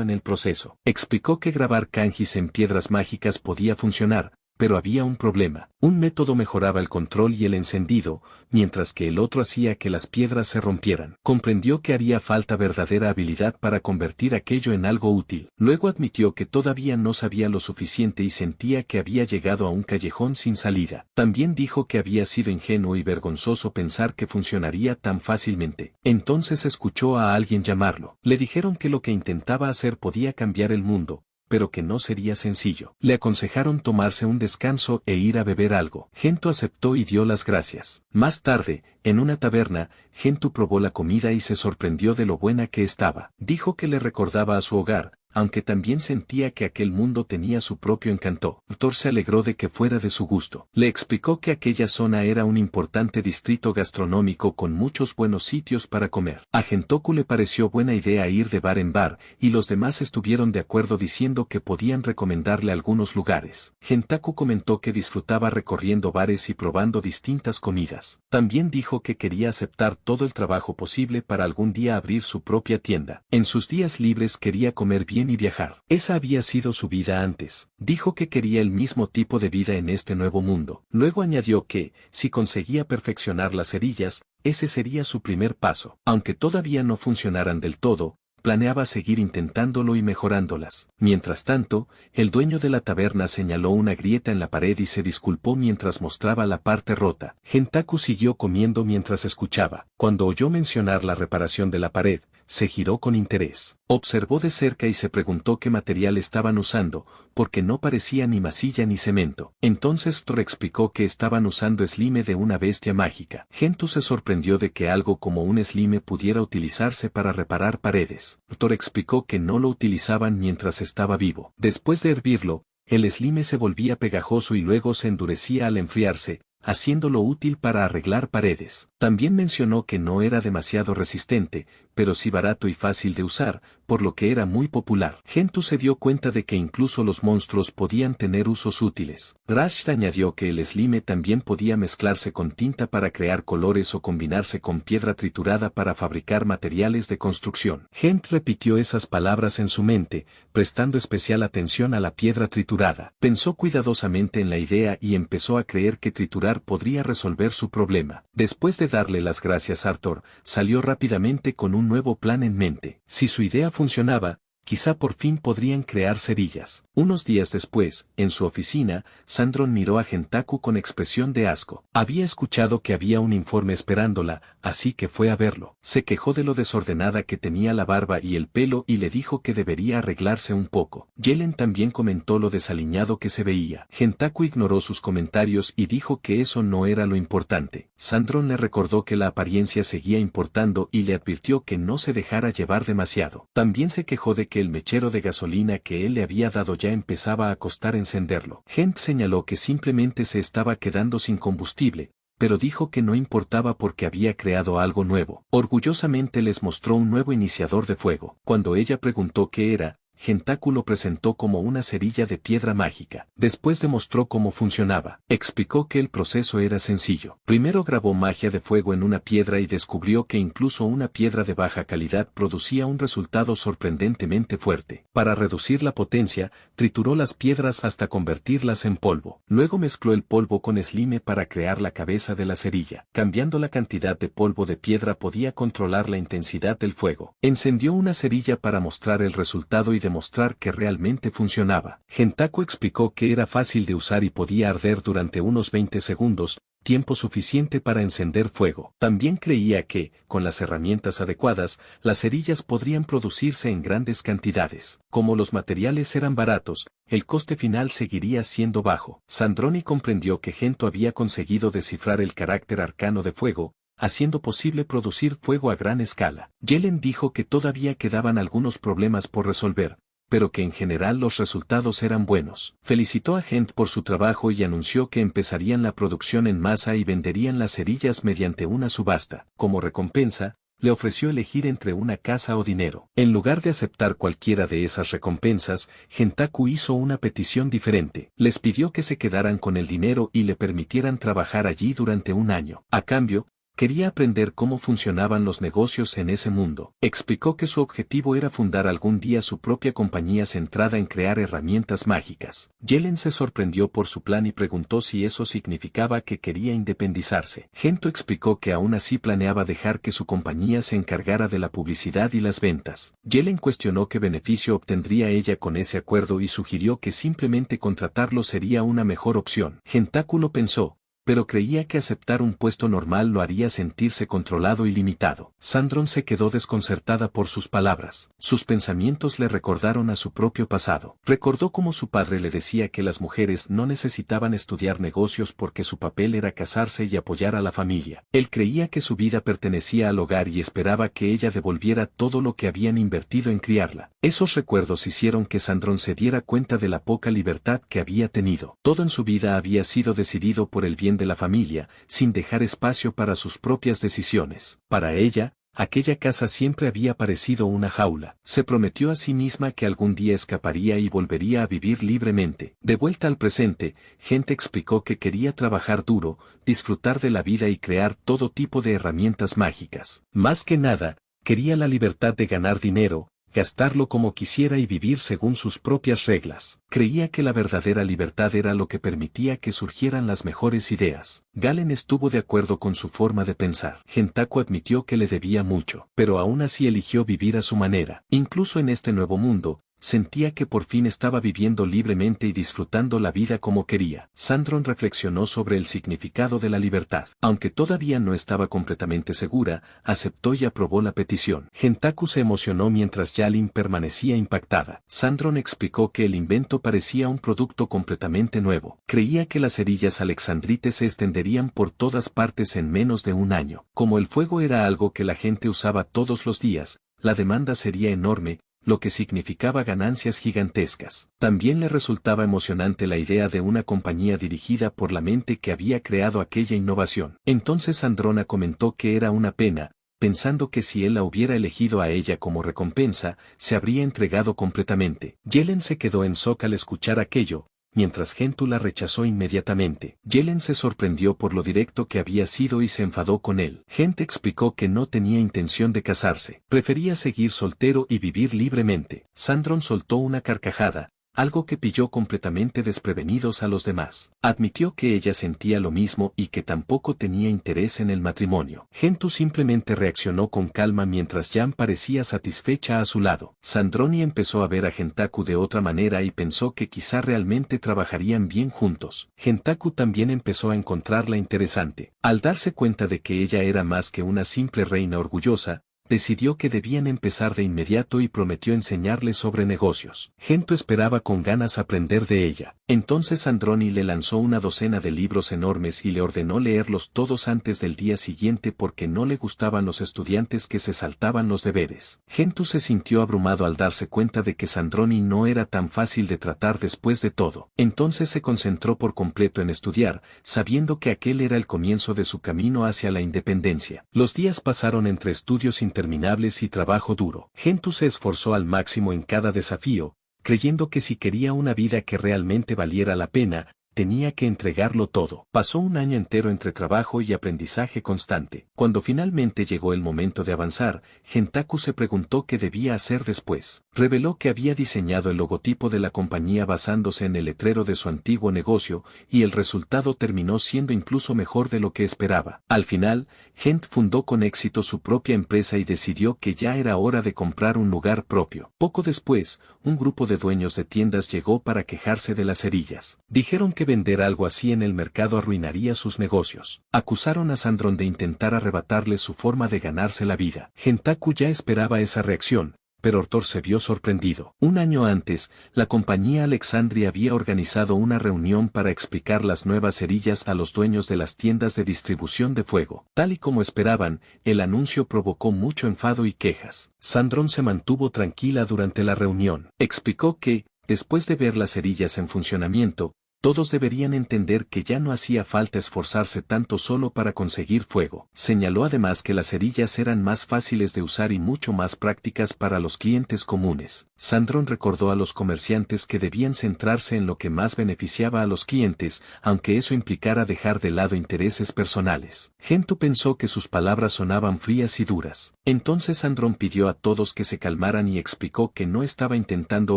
A: en el proceso. Explicó que grabar kanjis en piedras mágicas podía funcionar, pero había un problema. Un método mejoraba el control y el encendido, mientras que el otro hacía que las piedras se rompieran. Comprendió que haría falta verdadera habilidad para convertir aquello en algo útil. Luego admitió que todavía no sabía lo suficiente y sentía que había llegado a un callejón sin salida. También dijo que había sido ingenuo y vergonzoso pensar que funcionaría tan fácilmente. Entonces escuchó a alguien llamarlo. Le dijeron que lo que intentaba hacer podía cambiar el mundo, pero que no sería sencillo. Le aconsejaron tomarse un descanso e ir a beber algo. Gentu aceptó y dio las gracias. Más tarde, en una taberna, Gentu probó la comida y se sorprendió de lo buena que estaba. Dijo que le recordaba a su hogar, aunque también sentía que aquel mundo tenía su propio encanto. Thor se alegró de que fuera de su gusto. Le explicó que aquella zona era un importante distrito gastronómico con muchos buenos sitios para comer. A Gentoku le pareció buena idea ir de bar en bar, y los demás estuvieron de acuerdo diciendo que podían recomendarle algunos lugares. Gentaku comentó que disfrutaba recorriendo bares y probando distintas comidas. También dijo que quería aceptar todo el trabajo posible para algún día abrir su propia tienda. En sus días libres quería comer bien y viajar. Esa había sido su vida antes. Dijo que quería el mismo tipo de vida en este nuevo mundo. Luego añadió que, si conseguía perfeccionar las cerillas, ese sería su primer paso. Aunque todavía no funcionaran del todo, planeaba seguir intentándolo y mejorándolas. Mientras tanto, el dueño de la taberna señaló una grieta en la pared y se disculpó mientras mostraba la parte rota. Gentaku siguió comiendo mientras escuchaba. Cuando oyó mencionar la reparación de la pared, se giró con interés. Observó de cerca y se preguntó qué material estaban usando, porque no parecía ni masilla ni cemento. Entonces Thor explicó que estaban usando slime de una bestia mágica. Gento se sorprendió de que algo como un slime pudiera utilizarse para reparar paredes. Thor explicó que no lo utilizaban mientras estaba vivo. Después de hervirlo, el slime se volvía pegajoso y luego se endurecía al enfriarse, haciéndolo útil para arreglar paredes. También mencionó que no era demasiado resistente, pero sí barato y fácil de usar, por lo que era muy popular. Gento se dio cuenta de que incluso los monstruos podían tener usos útiles. Rash añadió que el slime también podía mezclarse con tinta para crear colores o combinarse con piedra triturada para fabricar materiales de construcción. Gent repitió esas palabras en su mente, prestando especial atención a la piedra triturada. Pensó cuidadosamente en la idea y empezó a creer que triturar podría resolver su problema. Después de darle las gracias a Arthur, salió rápidamente con un nuevo plan en mente. Si su idea funcionaba, quizá por fin podrían crear cerillas. Unos días después, en su oficina, Sandron miró a Gentaku con expresión de asco. Había escuchado que había un informe esperándola, así que fue a verlo. Se quejó de lo desordenada que tenía la barba y el pelo y le dijo que debería arreglarse un poco. Yellen también comentó lo desaliñado que se veía. Gentaku ignoró sus comentarios y dijo que eso no era lo importante. Sandron le recordó que la apariencia seguía importando y le advirtió que no se dejara llevar demasiado. También se quejó de que el mechero de gasolina que él le había dado ya empezaba a costar encenderlo. Gent señaló que simplemente se estaba quedando sin combustible, pero dijo que no importaba porque había creado algo nuevo. Orgullosamente les mostró un nuevo iniciador de fuego. Cuando ella preguntó qué era, Gentaku lo presentó como una cerilla de piedra mágica. Después demostró cómo funcionaba. Explicó que el proceso era sencillo. Primero grabó magia de fuego en una piedra y descubrió que incluso una piedra de baja calidad producía un resultado sorprendentemente fuerte. Para reducir la potencia, trituró las piedras hasta convertirlas en polvo. Luego mezcló el polvo con slime para crear la cabeza de la cerilla. Cambiando la cantidad de polvo de piedra podía controlar la intensidad del fuego. Encendió una cerilla para mostrar el resultado y demostrar que realmente funcionaba. Gentaku explicó que era fácil de usar y podía arder durante unos 20 segundos, tiempo suficiente para encender fuego. También creía que, con las herramientas adecuadas, las cerillas podrían producirse en grandes cantidades. Como los materiales eran baratos, el coste final seguiría siendo bajo. Sandroni comprendió que Gento había conseguido descifrar el carácter arcano de fuego, haciendo posible producir fuego a gran escala. Yellen dijo que todavía quedaban algunos problemas por resolver, pero que en general los resultados eran buenos. Felicitó a Gent por su trabajo y anunció que empezarían la producción en masa y venderían las cerillas mediante una subasta. Como recompensa, le ofreció elegir entre una casa o dinero. En lugar de aceptar cualquiera de esas recompensas, Gentaku hizo una petición diferente. Les pidió que se quedaran con el dinero y le permitieran trabajar allí durante un año. A cambio, quería aprender cómo funcionaban los negocios en ese mundo. Explicó que su objetivo era fundar algún día su propia compañía centrada en crear herramientas mágicas. Yellen se sorprendió por su plan y preguntó si eso significaba que quería independizarse. Gento explicó que aún así planeaba dejar que su compañía se encargara de la publicidad y las ventas. Yellen cuestionó qué beneficio obtendría ella con ese acuerdo y sugirió que simplemente contratarlo sería una mejor opción. Gentaku lo pensó, pero creía que aceptar un puesto normal lo haría sentirse controlado y limitado. Sandrón se quedó desconcertada por sus palabras. Sus pensamientos le recordaron a su propio pasado. Recordó cómo su padre le decía que las mujeres no necesitaban estudiar negocios porque su papel era casarse y apoyar a la familia. Él creía que su vida pertenecía al hogar y esperaba que ella devolviera todo lo que habían invertido en criarla. Esos recuerdos hicieron que Sandrón se diera cuenta de la poca libertad que había tenido. Todo en su vida había sido decidido por el bien de la familia, sin dejar espacio para sus propias decisiones. Para ella, aquella casa siempre había parecido una jaula. Se prometió a sí misma que algún día escaparía y volvería a vivir libremente. De vuelta al presente, Gente explicó que quería trabajar duro, disfrutar de la vida y crear todo tipo de herramientas mágicas. Más que nada, quería la libertad de ganar dinero, gastarlo como quisiera y vivir según sus propias reglas. Creía que la verdadera libertad era lo que permitía que surgieran las mejores ideas. Galen estuvo de acuerdo con su forma de pensar. Gentaku admitió que le debía mucho, pero aún así eligió vivir a su manera. Incluso en este nuevo mundo, sentía que por fin estaba viviendo libremente y disfrutando la vida como quería. Sandrón reflexionó sobre el significado de la libertad. Aunque todavía no estaba completamente segura, aceptó y aprobó la petición. Gentaku se emocionó mientras Yalin permanecía impactada. Sandrón explicó que el invento parecía un producto completamente nuevo. Creía que las cerillas alexandrites se extenderían por todas partes en menos de un año. Como el fuego era algo que la gente usaba todos los días, la demanda sería enorme, lo que significaba ganancias gigantescas. También le resultaba emocionante la idea de una compañía dirigida por la mente que había creado aquella innovación. Entonces Androna comentó que era una pena, pensando que si él la hubiera elegido a ella como recompensa, se habría entregado completamente. Yelen se quedó en shock al escuchar aquello, mientras Gentoo la rechazó inmediatamente. Yelen se sorprendió por lo directo que había sido y se enfadó con él. Gente explicó que no tenía intención de casarse, prefería seguir soltero y vivir libremente. Sandrón soltó una carcajada, algo que pilló completamente desprevenidos a los demás. Admitió que ella sentía lo mismo y que tampoco tenía interés en el matrimonio. Gentoo simplemente reaccionó con calma mientras Jan parecía satisfecha a su lado. Sandroni empezó a ver a Gentaku de otra manera y pensó que quizá realmente trabajarían bien juntos. Gentaku también empezó a encontrarla interesante. Al darse cuenta de que ella era más que una simple reina orgullosa, decidió que debían empezar de inmediato y prometió enseñarle sobre negocios. Gentoo esperaba con ganas aprender de ella. Entonces Androni le lanzó una docena de libros enormes y le ordenó leerlos todos antes del día siguiente porque no le gustaban los estudiantes que se saltaban los deberes. Gentoo se sintió abrumado al darse cuenta de que Sandroni no era tan fácil de tratar después de todo. Entonces se concentró por completo en estudiar, sabiendo que aquel era el comienzo de su camino hacia la independencia. Los días pasaron entre estudios interminables y trabajo duro. Gentoo se esforzó al máximo en cada desafío, creyendo que si quería una vida que realmente valiera la pena, tenía que entregarlo todo. Pasó un año entero entre trabajo y aprendizaje constante. Cuando finalmente llegó el momento de avanzar, Gentaku se preguntó qué debía hacer después. Reveló que había diseñado el logotipo de la compañía basándose en el letrero de su antiguo negocio, y el resultado terminó siendo incluso mejor de lo que esperaba. Al final, Gent fundó con éxito su propia empresa y decidió que ya era hora de comprar un lugar propio. Poco después, un grupo de dueños de tiendas llegó para quejarse de las cerillas. Dijeron que vender algo así en el mercado arruinaría sus negocios. Acusaron a Sandrón de intentar arrebatarle su forma de ganarse la vida. Gentaku ya esperaba esa reacción, pero Ortor se vio sorprendido. Un año antes, la compañía Alexandria había organizado una reunión para explicar las nuevas cerillas a los dueños de las tiendas de distribución de fuego. Tal y como esperaban, el anuncio provocó mucho enfado y quejas. Sandrón se mantuvo tranquila durante la reunión. Explicó que, después de ver las cerillas en funcionamiento, todos deberían entender que ya no hacía falta esforzarse tanto solo para conseguir fuego. Señaló además que las cerillas eran más fáciles de usar y mucho más prácticas para los clientes comunes. Sandrón recordó a los comerciantes que debían centrarse en lo que más beneficiaba a los clientes, aunque eso implicara dejar de lado intereses personales. Gentoo pensó que sus palabras sonaban frías y duras. Entonces Sandrón pidió a todos que se calmaran y explicó que no estaba intentando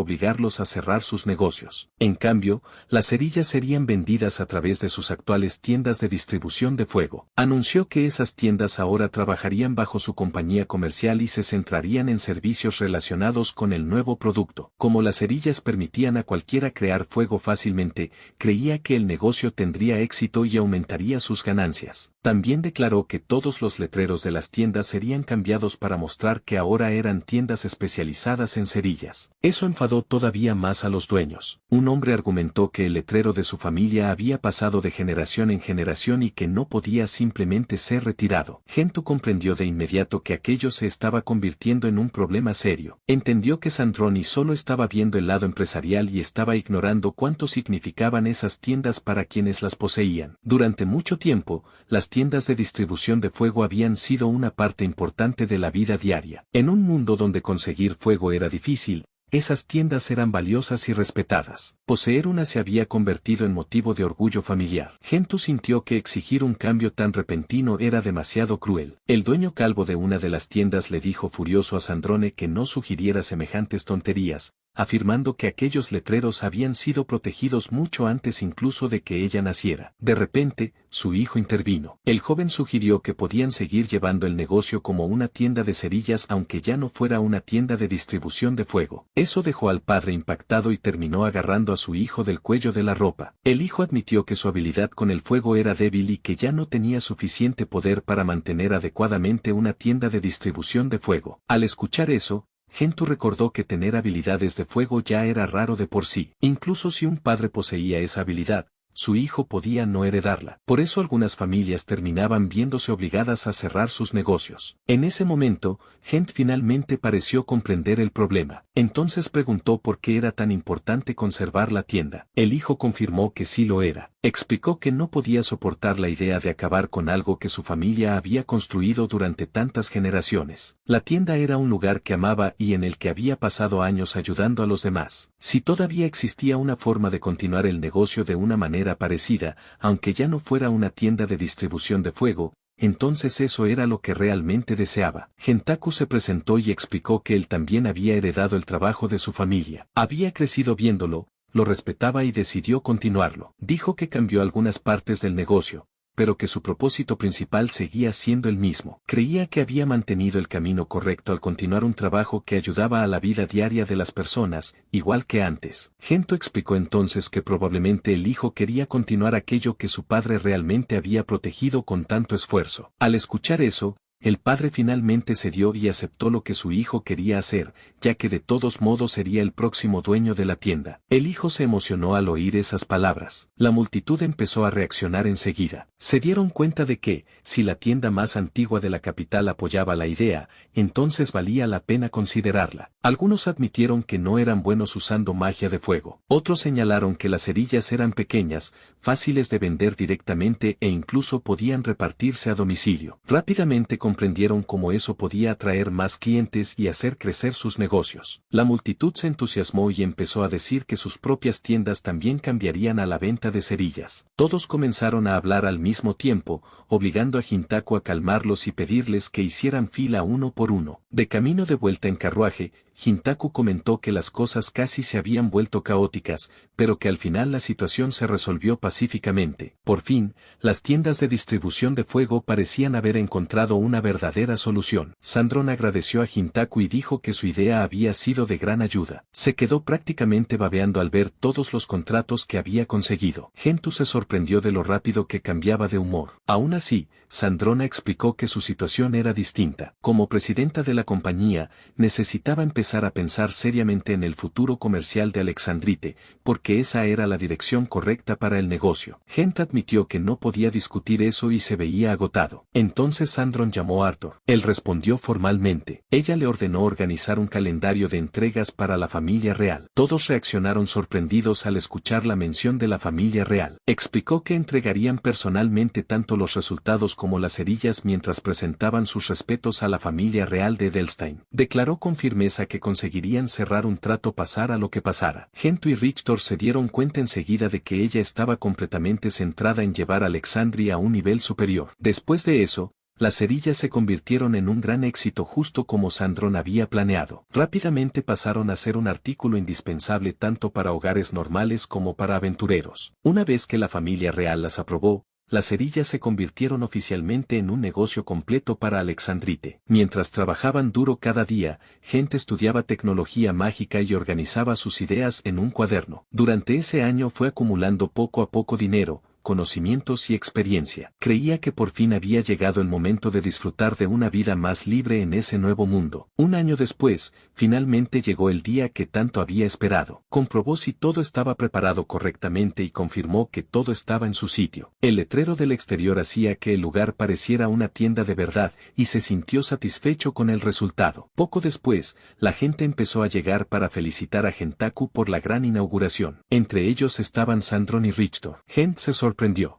A: obligarlos a cerrar sus negocios. En cambio, las cerillas cerillas serían vendidas a través de sus actuales tiendas de distribución de fuego. Anunció que esas tiendas ahora trabajarían bajo su compañía comercial y se centrarían en servicios relacionados con el nuevo producto. Como las cerillas permitían a cualquiera crear fuego fácilmente, creía que el negocio tendría éxito y aumentaría sus ganancias. También declaró que todos los letreros de las tiendas serían cambiados para mostrar que ahora eran tiendas especializadas en cerillas. Eso enfadó todavía más a los dueños. Un hombre argumentó que el letrero de su familia había pasado de generación en generación y que no podía simplemente ser retirado. Gentoo comprendió de inmediato que aquello se estaba convirtiendo en un problema serio. Entendió que Sandroni solo estaba viendo el lado empresarial y estaba ignorando cuánto significaban esas tiendas para quienes las poseían. Durante mucho tiempo, las tiendas de distribución de fuego habían sido una parte importante de la vida diaria. En un mundo donde conseguir fuego era difícil, esas tiendas eran valiosas y respetadas. Poseer una se había convertido en motivo de orgullo familiar. Gentoo sintió que exigir un cambio tan repentino era demasiado cruel. El dueño calvo de una de las tiendas le dijo furioso a Sandrone que no sugiriera semejantes tonterías, afirmando que aquellos letreros habían sido protegidos mucho antes incluso de que ella naciera. De repente, su hijo intervino. El joven sugirió que podían seguir llevando el negocio como una tienda de cerillas aunque ya no fuera una tienda de distribución de fuego. Eso dejó al padre impactado y terminó agarrando a su hijo del cuello de la ropa. El hijo admitió que su habilidad con el fuego era débil y que ya no tenía suficiente poder para mantener adecuadamente una tienda de distribución de fuego. Al escuchar eso, Gentoo recordó que tener habilidades de fuego ya era raro de por sí. Incluso si un padre poseía esa habilidad, su hijo podía no heredarla. Por eso algunas familias terminaban viéndose obligadas a cerrar sus negocios. En ese momento, Gentoo finalmente pareció comprender el problema. Entonces preguntó por qué era tan importante conservar la tienda. El hijo confirmó que sí lo era. Explicó que no podía soportar la idea de acabar con algo que su familia había construido durante tantas generaciones. La tienda era un lugar que amaba y en el que había pasado años ayudando a los demás. Si todavía existía una forma de continuar el negocio de una manera parecida, aunque ya no fuera una tienda de distribución de fuego, entonces eso era lo que realmente deseaba. Gentaku se presentó y explicó que él también había heredado el trabajo de su familia. Había crecido viéndolo, lo respetaba y decidió continuarlo. Dijo que cambió algunas partes del negocio, pero que su propósito principal seguía siendo el mismo. Creía que había mantenido el camino correcto al continuar un trabajo que ayudaba a la vida diaria de las personas, igual que antes. Gentoo explicó entonces que probablemente el hijo quería continuar aquello que su padre realmente había protegido con tanto esfuerzo. Al escuchar eso, el padre finalmente cedió y aceptó lo que su hijo quería hacer, ya que de todos modos sería el próximo dueño de la tienda. El hijo se emocionó al oír esas palabras. La multitud empezó a reaccionar enseguida. Se dieron cuenta de que, si la tienda más antigua de la capital apoyaba la idea, entonces valía la pena considerarla. Algunos admitieron que no eran buenos usando magia de fuego. Otros señalaron que las cerillas eran pequeñas, fáciles de vender directamente e incluso podían repartirse a domicilio. Rápidamente comprendieron cómo eso podía atraer más clientes y hacer crecer sus negocios. La multitud se entusiasmó y empezó a decir que sus propias tiendas también cambiarían a la venta de cerillas. Todos comenzaron a hablar al mismo tiempo, obligando a Gentaku a calmarlos y pedirles que hicieran fila uno por uno. De camino de vuelta en carruaje, Gentaku comentó que las cosas casi se habían vuelto caóticas, pero que al final la situación se resolvió pacíficamente. Por fin, las tiendas de distribución de fuego parecían haber encontrado una verdadera solución. Sandron agradeció a Gentaku y dijo que su idea había sido de gran ayuda. Se quedó prácticamente babeando al ver todos los contratos que había conseguido. Gentoo se sorprendió de lo rápido que cambiaba de humor. Aún así, Sandrona explicó que su situación era distinta. Como presidenta de la compañía, necesitaba empezar a pensar seriamente en el futuro comercial de Alexandrite, porque esa era la dirección correcta para el negocio. Gentoo admitió que no podía discutir eso y se veía agotado. Entonces Sandron llamó a Arthur. Él respondió formalmente. Ella le ordenó organizar un calendario de entregas para la familia real. Todos reaccionaron sorprendidos al escuchar la mención de la familia real. Explicó que entregarían personalmente tanto los resultados como las cerillas mientras presentaban sus respetos a la familia real de Edelstein. Declaró con firmeza que conseguirían cerrar un trato pasara lo que pasara. Gentoo y Richter se dieron cuenta enseguida de que ella estaba completamente centrada en llevar a Alexandria a un nivel superior. Después de eso, Las cerillas se convirtieron en un gran éxito justo como Sandron había planeado. Rápidamente pasaron a ser un artículo indispensable tanto para hogares normales como para aventureros. Una vez que la familia real las aprobó, las cerillas se convirtieron oficialmente en un negocio completo para Alexandrite. Mientras trabajaban duro cada día, gente estudiaba tecnología mágica y organizaba sus ideas en un cuaderno. Durante ese año fue acumulando poco a poco dinero, conocimientos y experiencia. Creía que por fin había llegado el momento de disfrutar de una vida más libre en ese nuevo mundo. Un año después, finalmente llegó el día que tanto había esperado. Comprobó si todo estaba preparado correctamente y confirmó que todo estaba en su sitio. El letrero del exterior hacía que el lugar pareciera una tienda de verdad y se sintió satisfecho con el resultado. Poco después, la gente empezó a llegar para felicitar a Gentaku por la gran inauguración. Entre ellos estaban Sandron y Richter. Gent se sorprendió.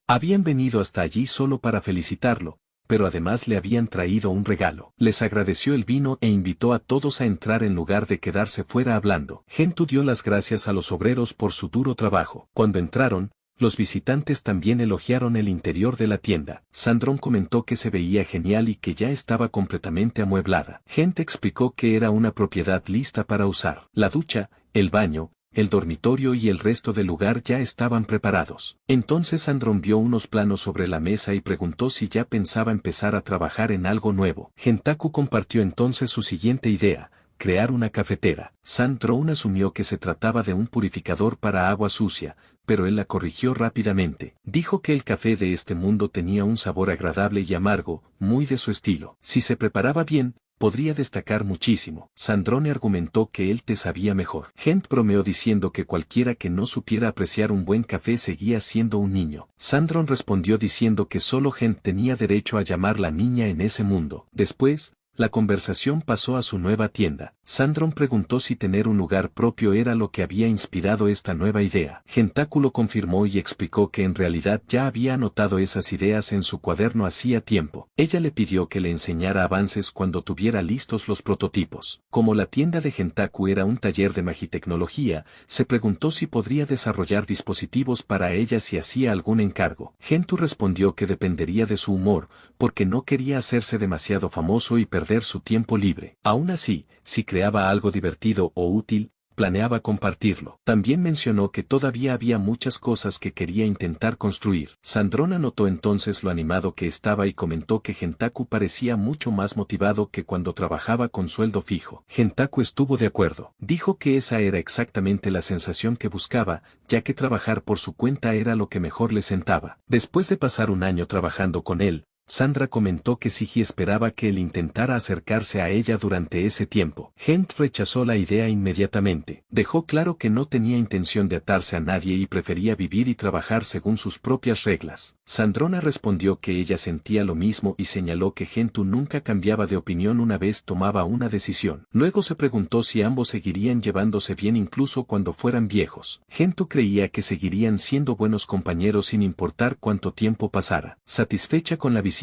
A: Habían venido hasta allí solo para felicitarlo, pero además le habían traído un regalo. Les agradeció el vino e invitó a todos a entrar en lugar de quedarse fuera hablando. Gentoo dio las gracias a los obreros por su duro trabajo. Cuando entraron, los visitantes también elogiaron el interior de la tienda. Sandron comentó que se veía genial y que ya estaba completamente amueblada. Gent explicó que era una propiedad lista para usar. La ducha, el baño, el dormitorio y el resto del lugar ya estaban preparados. Entonces Sandron vio unos planos sobre la mesa y preguntó si ya pensaba empezar a trabajar en algo nuevo. Gentaku compartió entonces su siguiente idea: crear una cafetera. Sandron asumió que se trataba de un purificador para agua sucia, pero él la corrigió rápidamente. Dijo que el café de este mundo tenía un sabor agradable y amargo, muy de su estilo. Si se preparaba bien, podría destacar muchísimo. Sandrone argumentó que él te sabía mejor. Gent bromeó diciendo que cualquiera que no supiera apreciar un buen café seguía siendo un niño. Sandron respondió diciendo que solo Gent tenía derecho a llamarla niña en ese mundo. Después, la conversación pasó a su nueva tienda. Sandron preguntó si tener un lugar propio era lo que había inspirado esta nueva idea. Gentaku lo confirmó y explicó que en realidad ya había anotado esas ideas en su cuaderno hacía tiempo. Ella le pidió que le enseñara avances cuando tuviera listos los prototipos. Como la tienda de Gentaku era un taller de magitecnología, se preguntó si podría desarrollar dispositivos para ella si hacía algún encargo. Gentoo respondió que dependería de su humor, porque no quería hacerse demasiado famoso y perder su tiempo libre. Aún así, si creaba algo divertido o útil, planeaba compartirlo. También mencionó que todavía había muchas cosas que quería intentar construir. Sandron anotó entonces lo animado que estaba y comentó que Gentaku parecía mucho más motivado que cuando trabajaba con sueldo fijo. Gentaku estuvo de acuerdo. Dijo que esa era exactamente la sensación que buscaba, ya que trabajar por su cuenta era lo que mejor le sentaba. Después de pasar un año trabajando con él, Sandra comentó que Sigi esperaba que él intentara acercarse a ella durante ese tiempo. Gent rechazó la idea inmediatamente. Dejó claro que no tenía intención de atarse a nadie y prefería vivir y trabajar según sus propias reglas. Sandrona respondió que ella sentía lo mismo y señaló que Gentoo nunca cambiaba de opinión una vez tomaba una decisión. Luego se preguntó si ambos seguirían llevándose bien incluso cuando fueran viejos. Gentoo creía que seguirían siendo buenos compañeros sin importar cuánto tiempo pasara. Satisfecha con la visita,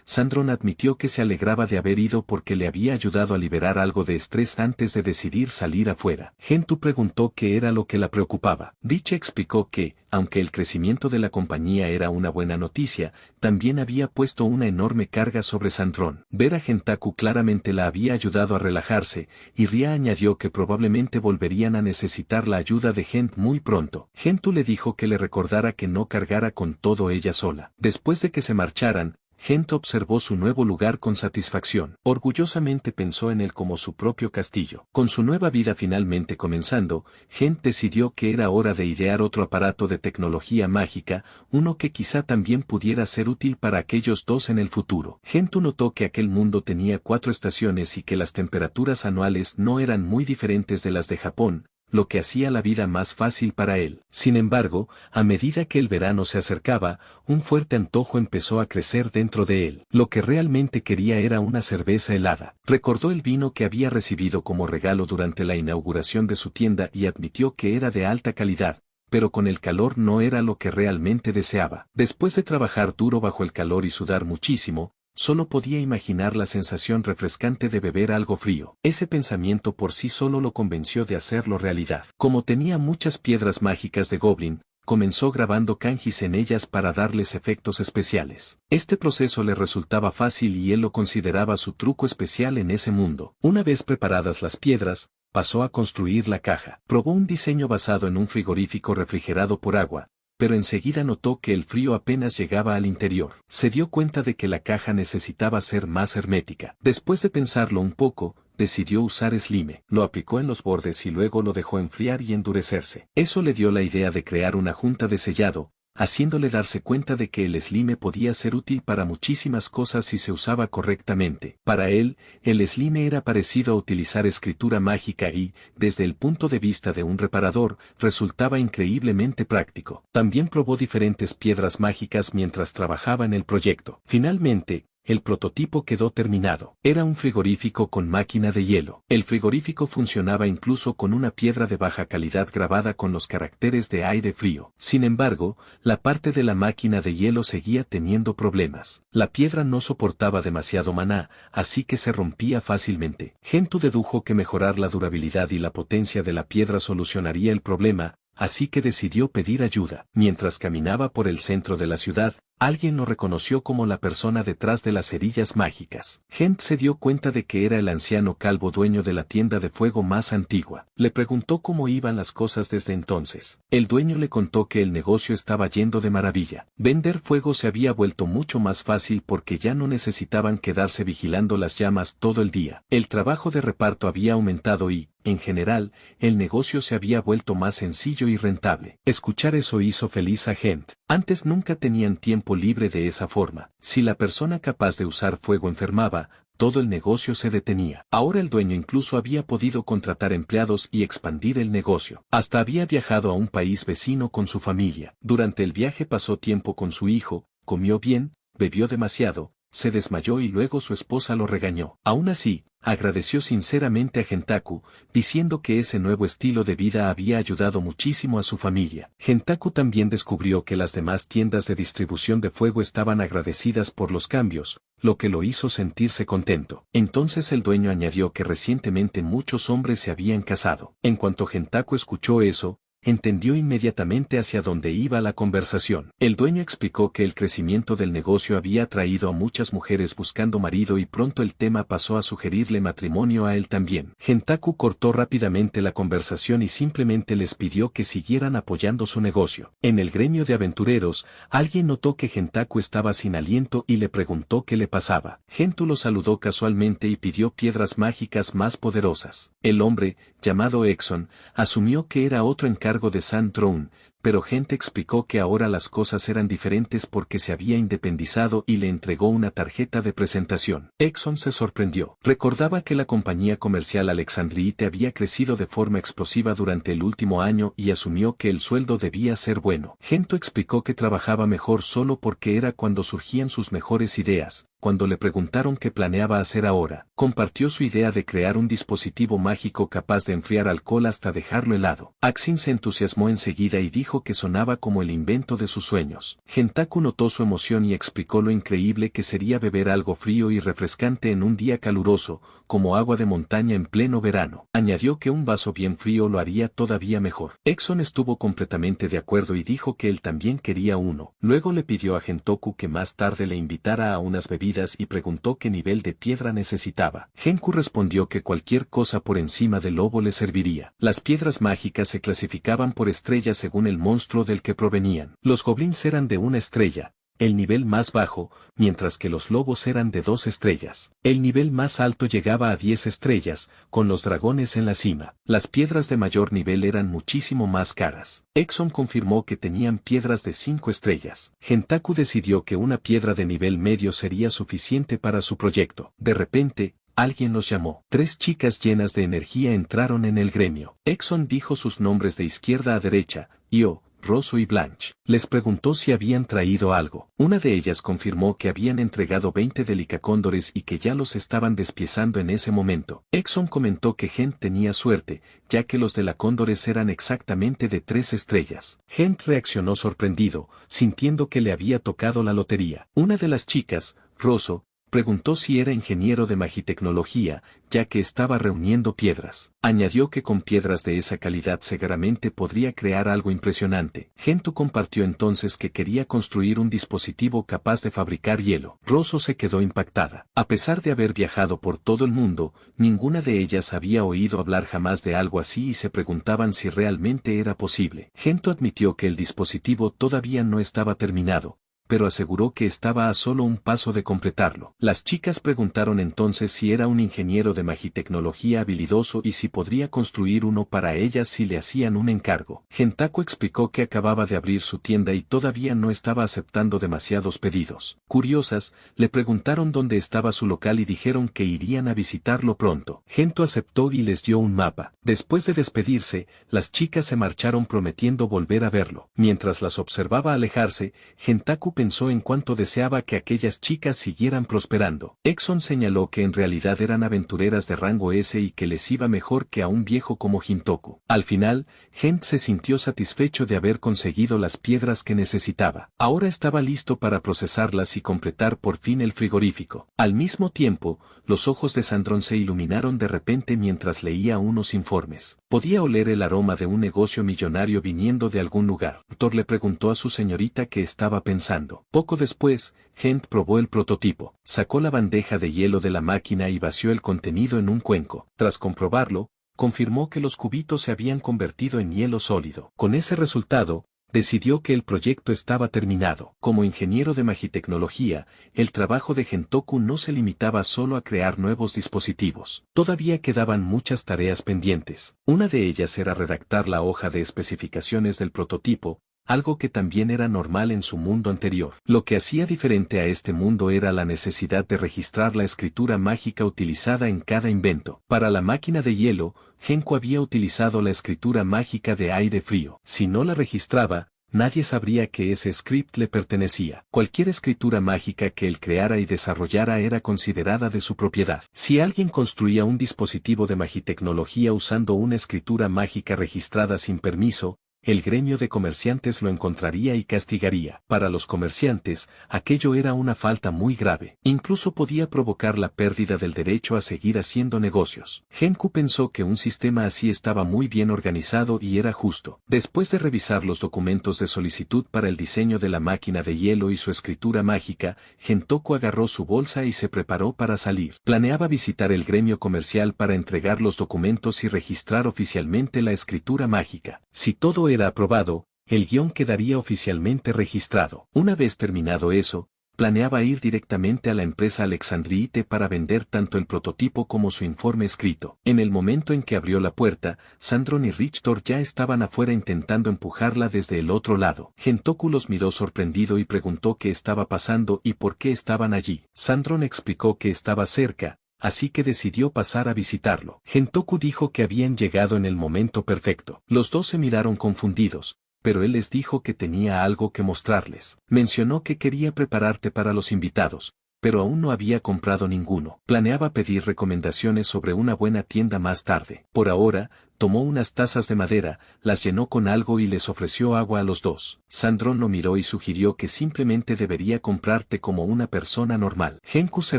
A: Sandron admitió que se alegraba de haber ido porque le había ayudado a liberar algo de estrés antes de decidir salir afuera. Gentoo preguntó qué era lo que la preocupaba. Dicha explicó que, aunque el crecimiento de la compañía era una buena noticia, también había puesto una enorme carga sobre Sandron. Ver a Gentaku claramente la había ayudado a relajarse, y Ria añadió que probablemente volverían a necesitar la ayuda de Gent muy pronto. Gentoo le dijo que le recordara que no cargara con todo ella sola. Después de que se marcharan, Gent observó su nuevo lugar con satisfacción. Orgullosamente pensó en él como su propio castillo. Con su nueva vida finalmente comenzando, Gent decidió que era hora de idear otro aparato de tecnología mágica, uno que quizá también pudiera ser útil para aquellos dos en el futuro. Gentoo notó que aquel mundo tenía 4 estaciones y que las temperaturas anuales no eran muy diferentes de las de Japón, lo que hacía la vida más fácil para él. Sin embargo, a medida que el verano se acercaba, un fuerte antojo empezó a crecer dentro de él. Lo que realmente quería era una cerveza helada. Recordó el vino que había recibido como regalo durante la inauguración de su tienda y admitió que era de alta calidad, pero con el calor no era lo que realmente deseaba. Después de trabajar duro bajo el calor y sudar muchísimo, solo podía imaginar la sensación refrescante de beber algo frío. Ese pensamiento por sí solo lo convenció de hacerlo realidad. Como tenía muchas piedras mágicas de Goblin, comenzó grabando kanjis en ellas para darles efectos especiales. Este proceso le resultaba fácil y él lo consideraba su truco especial en ese mundo. Una vez preparadas las piedras, pasó a construir la caja. Probó un diseño basado en un frigorífico refrigerado por agua, pero enseguida notó que el frío apenas llegaba al interior. Se dio cuenta de que la caja necesitaba ser más hermética. Después de pensarlo un poco, decidió usar slime. Lo aplicó en los bordes y luego lo dejó enfriar y endurecerse. Eso le dio la idea de crear una junta de sellado, haciéndole darse cuenta de que el slime podía ser útil para muchísimas cosas si se usaba correctamente. Para él, el slime era parecido a utilizar escritura mágica y, desde el punto de vista de un reparador, resultaba increíblemente práctico. También probó diferentes piedras mágicas mientras trabajaba en el proyecto. Finalmente, el prototipo quedó terminado. Era un frigorífico con máquina de hielo. El frigorífico funcionaba incluso con una piedra de baja calidad grabada con los caracteres de aire frío. Sin embargo, la parte de la máquina de hielo seguía teniendo problemas. La piedra no soportaba demasiado maná, así que se rompía fácilmente. Gentoo dedujo que mejorar la durabilidad y la potencia de la piedra solucionaría el problema, así que decidió pedir ayuda. Mientras caminaba por el centro de la ciudad, alguien lo reconoció como la persona detrás de las cerillas mágicas. Gent se dio cuenta de que era el anciano calvo dueño de la tienda de fuego más antigua. Le preguntó cómo iban las cosas desde entonces. El dueño le contó que el negocio estaba yendo de maravilla. Vender fuego se había vuelto mucho más fácil porque ya no necesitaban quedarse vigilando las llamas todo el día. El trabajo de reparto había aumentado y, en general, el negocio se había vuelto más sencillo y rentable. Escuchar eso hizo feliz a Gent. Antes nunca tenían tiempo libre de esa forma. Si la persona capaz de usar fuego enfermaba, todo el negocio se detenía. Ahora el dueño incluso había podido contratar empleados y expandir el negocio. Hasta había viajado a un país vecino con su familia. Durante el viaje pasó tiempo con su hijo, comió bien, bebió demasiado, se desmayó y luego su esposa lo regañó. Aún así, agradeció sinceramente a Gentaku, diciendo que ese nuevo estilo de vida había ayudado muchísimo a su familia. Gentaku también descubrió que las demás tiendas de distribución de fuego estaban agradecidas por los cambios, lo que lo hizo sentirse contento. Entonces el dueño añadió que recientemente muchos hombres se habían casado. En cuanto Gentaku escuchó eso, entendió inmediatamente hacia dónde iba la conversación. El dueño explicó que el crecimiento del negocio había atraído a muchas mujeres buscando marido y pronto el tema pasó a sugerirle matrimonio a él también. Gentaku cortó rápidamente la conversación y simplemente les pidió que siguieran apoyando su negocio. En el gremio de aventureros, alguien notó que Gentaku estaba sin aliento y le preguntó qué le pasaba. Gentoo lo saludó casualmente y pidió piedras mágicas más poderosas. El hombre, llamado Exxon, asumió que era otro encargo de Sand Throne, pero Gent explicó que ahora las cosas eran diferentes porque se había independizado y le entregó una tarjeta de presentación. Exxon se sorprendió. Recordaba que la compañía comercial Alexandrite había crecido de forma explosiva durante el último año y asumió que el sueldo debía ser bueno. Gentoo explicó que trabajaba mejor solo porque era cuando surgían sus mejores ideas. Cuando le preguntaron qué planeaba hacer ahora, compartió su idea de crear un dispositivo mágico capaz de enfriar alcohol hasta dejarlo helado. Axin se entusiasmó enseguida y dijo que sonaba como el invento de sus sueños. Gentaku notó su emoción y explicó lo increíble que sería beber algo frío y refrescante en un día caluroso, como agua de montaña en pleno verano. Añadió que un vaso bien frío lo haría todavía mejor. Exxon estuvo completamente de acuerdo y dijo que él también quería uno. Luego le pidió a Gentoku que más tarde le invitara a unas bebidas y preguntó qué nivel de piedra necesitaba. Genku respondió que cualquier cosa por encima del lobo le serviría. Las piedras mágicas se clasificaban por estrellas según el monstruo del que provenían. Los goblins eran de una estrella, el nivel más bajo, mientras que los lobos eran de 2 estrellas. El nivel más alto llegaba a 10 estrellas, con los dragones en la cima. Las piedras de mayor nivel eran muchísimo más caras. Exxon confirmó que tenían piedras de 5 estrellas. Gentaku decidió que una piedra de nivel medio sería suficiente para su proyecto. De repente, alguien los llamó. 3 chicas llenas de energía entraron en el gremio. Exxon dijo sus nombres de izquierda a derecha, Io, Rosso y Blanche. Les preguntó si habían traído algo. Una de ellas confirmó que habían entregado 20 delicacóndores y que ya los estaban despiezando en ese momento. Exxon comentó que Gent tenía suerte, ya que los delicacóndores eran exactamente de 3 estrellas. Gent reaccionó sorprendido, sintiendo que le había tocado la lotería. Una de las chicas, Rosso, Preguntó si era ingeniero de magitecnología, ya que estaba reuniendo piedras. Añadió que con piedras de esa calidad seguramente podría crear algo impresionante. Gento compartió entonces que quería construir un dispositivo capaz de fabricar hielo. Rosso se quedó impactada. A pesar de haber viajado por todo el mundo, ninguna de ellas había oído hablar jamás de algo así y se preguntaban si realmente era posible. Gento admitió que el dispositivo todavía no estaba terminado, pero aseguró que estaba a solo un paso de completarlo. Las chicas preguntaron entonces si era un ingeniero de magitecnología habilidoso y si podría construir uno para ellas si le hacían un encargo. Gentaku explicó que acababa de abrir su tienda y todavía no estaba aceptando demasiados pedidos. Curiosas, le preguntaron dónde estaba su local y dijeron que irían a visitarlo pronto. Gento aceptó y les dio un mapa. Después de despedirse, las chicas se marcharon prometiendo volver a verlo. Mientras las observaba alejarse, Gentaku pensó en cuánto deseaba que aquellas chicas siguieran prosperando. Exxon señaló que en realidad eran aventureras de rango S y que les iba mejor que a un viejo como Jintoku. Al final, Gent se sintió satisfecho de haber conseguido las piedras que necesitaba. Ahora estaba listo para procesarlas y completar por fin el frigorífico. Al mismo tiempo, los ojos de Sandron se iluminaron de repente mientras leía unos informes. Podía oler el aroma de un negocio millonario viniendo de algún lugar. Thor le preguntó a su señorita qué estaba pensando. Poco después, Gent probó el prototipo, sacó la bandeja de hielo de la máquina y vació el contenido en un cuenco. Tras comprobarlo, confirmó que los cubitos se habían convertido en hielo sólido. Con ese resultado, decidió que el proyecto estaba terminado. Como ingeniero de magitecnología, el trabajo de Gentoku no se limitaba solo a crear nuevos dispositivos. Todavía quedaban muchas tareas pendientes. Una de ellas era redactar la hoja de especificaciones del prototipo, algo que también era normal en su mundo anterior. Lo que hacía diferente a este mundo era la necesidad de registrar la escritura mágica utilizada en cada invento. Para la máquina de hielo, Genko había utilizado la escritura mágica de aire frío. Si no la registraba, nadie sabría que ese script le pertenecía. Cualquier escritura mágica que él creara y desarrollara era considerada de su propiedad. Si alguien construía un dispositivo de magitecnología usando una escritura mágica registrada sin permiso, el gremio de comerciantes lo encontraría y castigaría. Para los comerciantes, aquello era una falta muy grave. Incluso podía provocar la pérdida del derecho a seguir haciendo negocios. Genku pensó que un sistema así estaba muy bien organizado y era justo. Después de revisar los documentos de solicitud para el diseño de la máquina de hielo y su escritura mágica, Gentoku agarró su bolsa y se preparó para salir. Planeaba visitar el gremio comercial para entregar los documentos y registrar oficialmente la escritura mágica. Si todo era aprobado, el guión quedaría oficialmente registrado. Una vez terminado eso, planeaba ir directamente a la empresa Alexandrite para vender tanto el prototipo como su informe escrito. En el momento en que abrió la puerta, Sandron y Richter ya estaban afuera intentando empujarla desde el otro lado. Gentoku los miró sorprendido y preguntó qué estaba pasando y por qué estaban allí. Sandron explicó que estaba cerca, así que decidió pasar a visitarlo. Gentoku dijo que habían llegado en el momento perfecto. Los dos se miraron confundidos, pero él les dijo que tenía algo que mostrarles. Mencionó que quería prepararte para los invitados, pero aún no había comprado ninguno. Planeaba pedir recomendaciones sobre una buena tienda más tarde. Por ahora, tomó unas tazas de madera, las llenó con algo y les ofreció agua a los dos. Sandron lo miró y sugirió que simplemente debería comprarte como una persona normal. Genku se